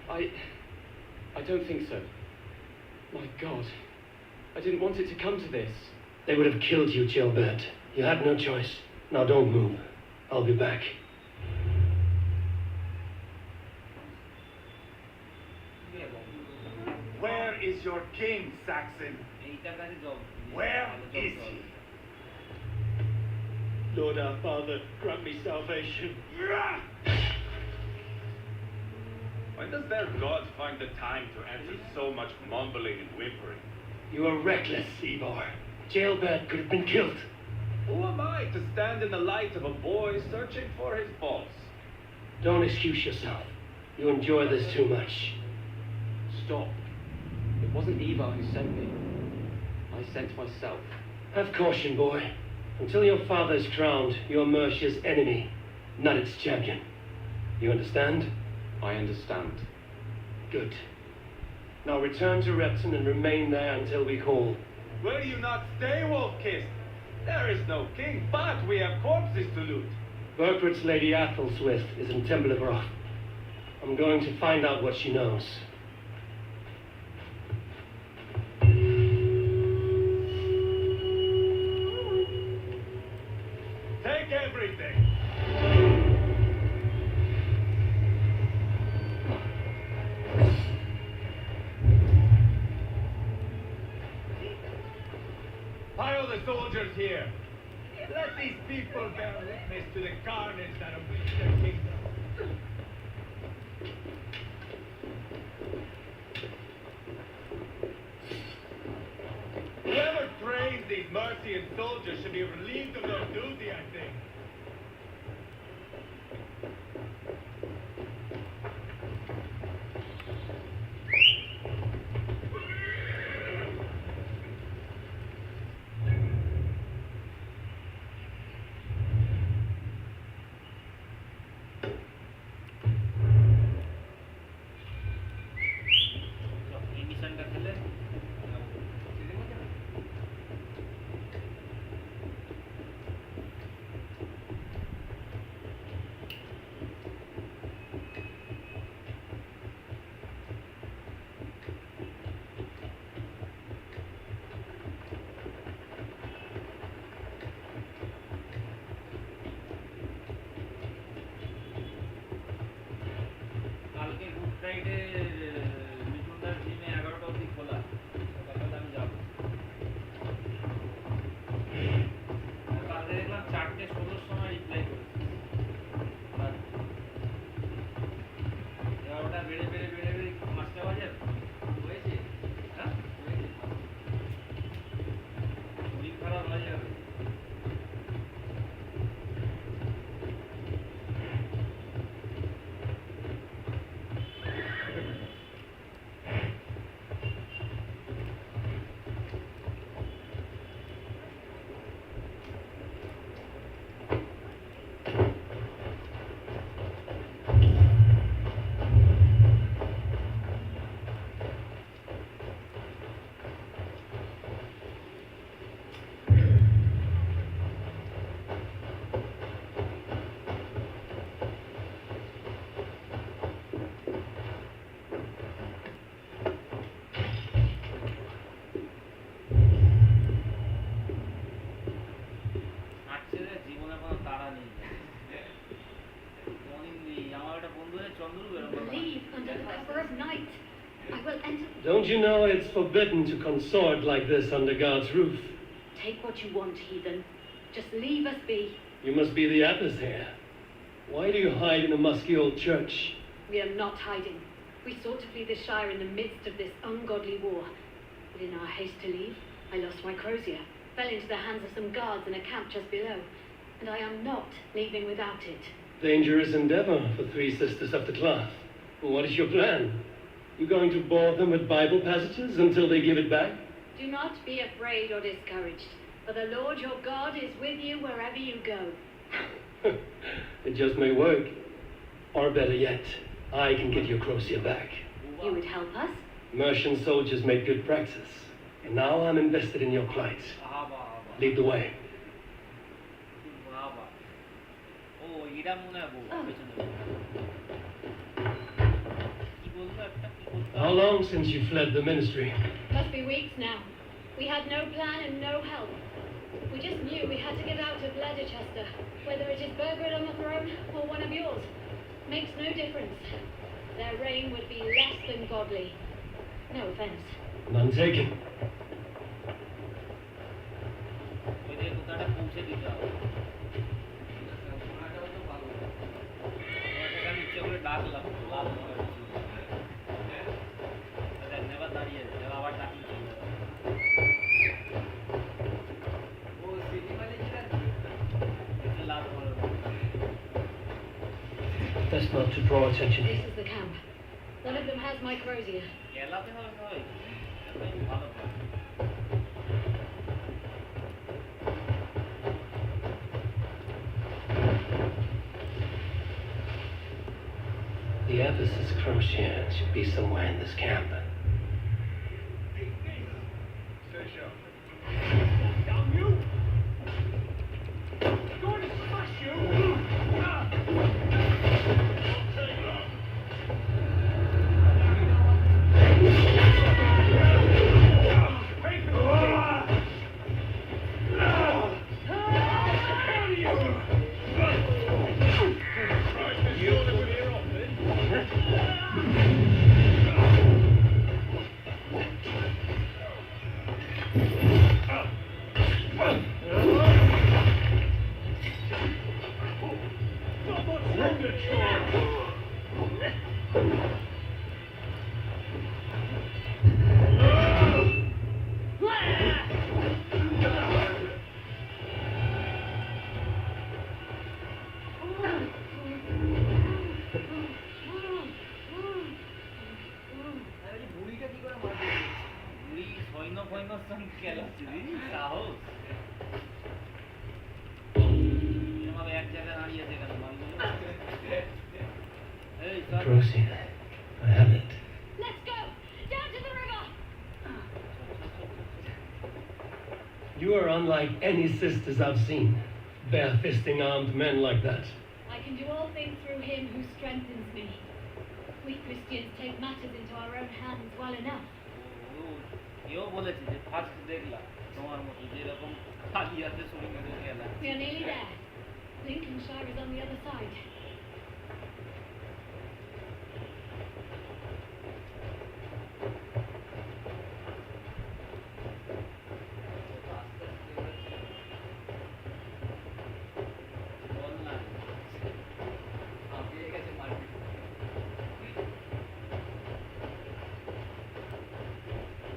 [SPEAKER 14] I don't think so. My God. I didn't want it to come to this.
[SPEAKER 6] They would have killed you, Jailbird. You had no choice. Now don't move. I'll be back.
[SPEAKER 17] Where is your king, Saxon? Where is he?
[SPEAKER 9] Lord our Father, grant me salvation.
[SPEAKER 22] When does their god find the time to answer so much mumbling and whimpering?
[SPEAKER 6] You are reckless, Eivor. Jailbird could have been killed.
[SPEAKER 22] Who am I to stand in the light of a boy searching for his boss?
[SPEAKER 6] Don't excuse yourself. You enjoy this too much.
[SPEAKER 14] Stop. It wasn't Eivor who sent me. I sent myself.
[SPEAKER 6] Have caution, boy. Until your father is crowned, you're Mercia's enemy, not its champion. You understand?
[SPEAKER 14] I understand.
[SPEAKER 6] Good. Now return to Repton and remain there until we call.
[SPEAKER 22] Will you not stay, Wolf-Kissed? There is no king, but we have corpses to loot.
[SPEAKER 6] Burkhart's Lady Athelstwith is in Templar. I'm going to find out what she knows.
[SPEAKER 22] Take everything! Pile the soldiers here. Let these people bear witness to the carnage that awaits their kingdom. Whoever trains these Mercian soldiers should be relieved of their duty, I think.
[SPEAKER 6] Don't you know it's forbidden to consort like this under God's roof?
[SPEAKER 15] Take what you want, heathen. Just leave us be.
[SPEAKER 6] You must be the Atmosphere. Why do you hide in a musky old church?
[SPEAKER 15] We are not hiding. We sought to flee the Shire in the midst of this ungodly war. But in our haste to leave, I lost my crozier, fell into the hands of some guards in a camp just below. And I am not leaving without it.
[SPEAKER 6] Dangerous endeavor for three sisters of the cloth. What is your plan? You going to bore them with Bible passages until they give it back?
[SPEAKER 15] Do not be afraid or discouraged, for the Lord your God is with you wherever you go.
[SPEAKER 6] It just may work. Or better yet, I can get your crozier back.
[SPEAKER 15] You would help us?
[SPEAKER 6] Mercian soldiers make good practice. And now I'm invested in your plight. Lead the way. How long since you fled the ministry?
[SPEAKER 15] Must be weeks now. We had no plan and no help. We just knew we had to get out of Leicester, whether it is Burgred on the throne or one of yours. Makes no difference. Their reign would be less than godly. No offense.
[SPEAKER 6] None taken. Best not to draw attention.
[SPEAKER 15] This is the camp. One of them has my crozier.
[SPEAKER 6] The Ephesus crozier should be somewhere in this camp.
[SPEAKER 22] Damn you! I'm going to smash you!
[SPEAKER 6] Proceed. I have it.
[SPEAKER 15] Let's go! Down to the river!
[SPEAKER 6] You are unlike any sisters I've seen. Bare-fisting armed men like that.
[SPEAKER 15] I can do all things through him who strengthens me. We Christians take matters into our own hands well enough. We are nearly there. Lincolnshire is on the other side.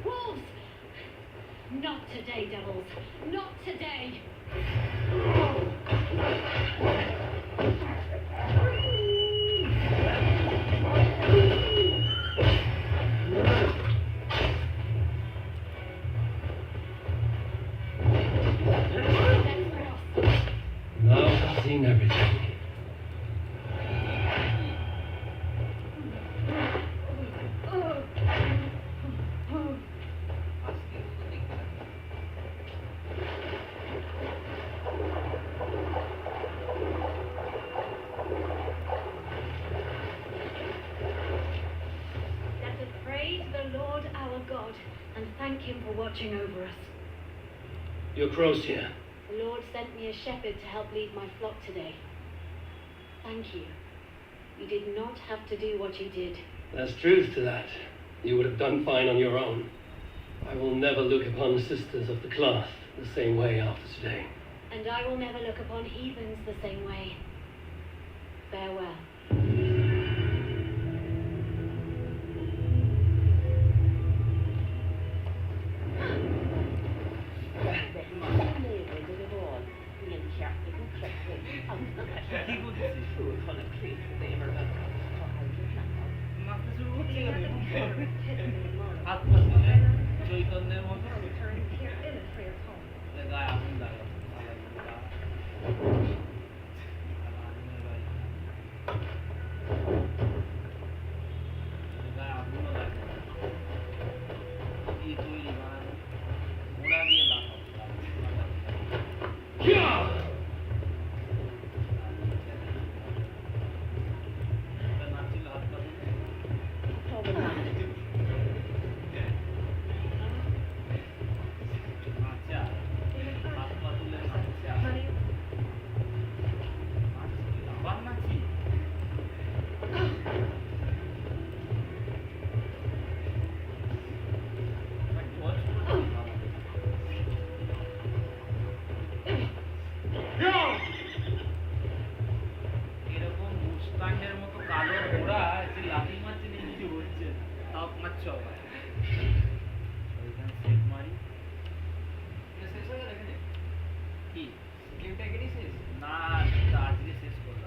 [SPEAKER 15] Wolves! Not today, devils. Not today.
[SPEAKER 6] Now I've seen everything.
[SPEAKER 15] Let us pray to the Lord our God and thank him for watching over us.
[SPEAKER 6] Your crow's here.
[SPEAKER 15] The Lord sent me a shepherd to help lead my flock today. Thank you. You did not have to do what you did.
[SPEAKER 6] There's truth to that. You would have done fine on your own. I will never look upon sisters of the cloth the same way after today.
[SPEAKER 15] And I will never look upon heathens the same way. Farewell.
[SPEAKER 1] চৈতন্যের মতো গায়ে আগুন লাগে গায়ে আগুনও লাগে দিয়ে তৈরি বানানো ঘোড়া দিয়ে লাগাও নাচছিল হাত পা এরকম মুস্তাঙ্গের মতো কালো ঘোড়া যে লাফি মারছে নিজে হচ্ছে তাও মারছ ওইখানে সেট মারি শেষ হয়ে গেল এখানে কি গেমটা এখানেই শেষ না আজকে শেষ করবো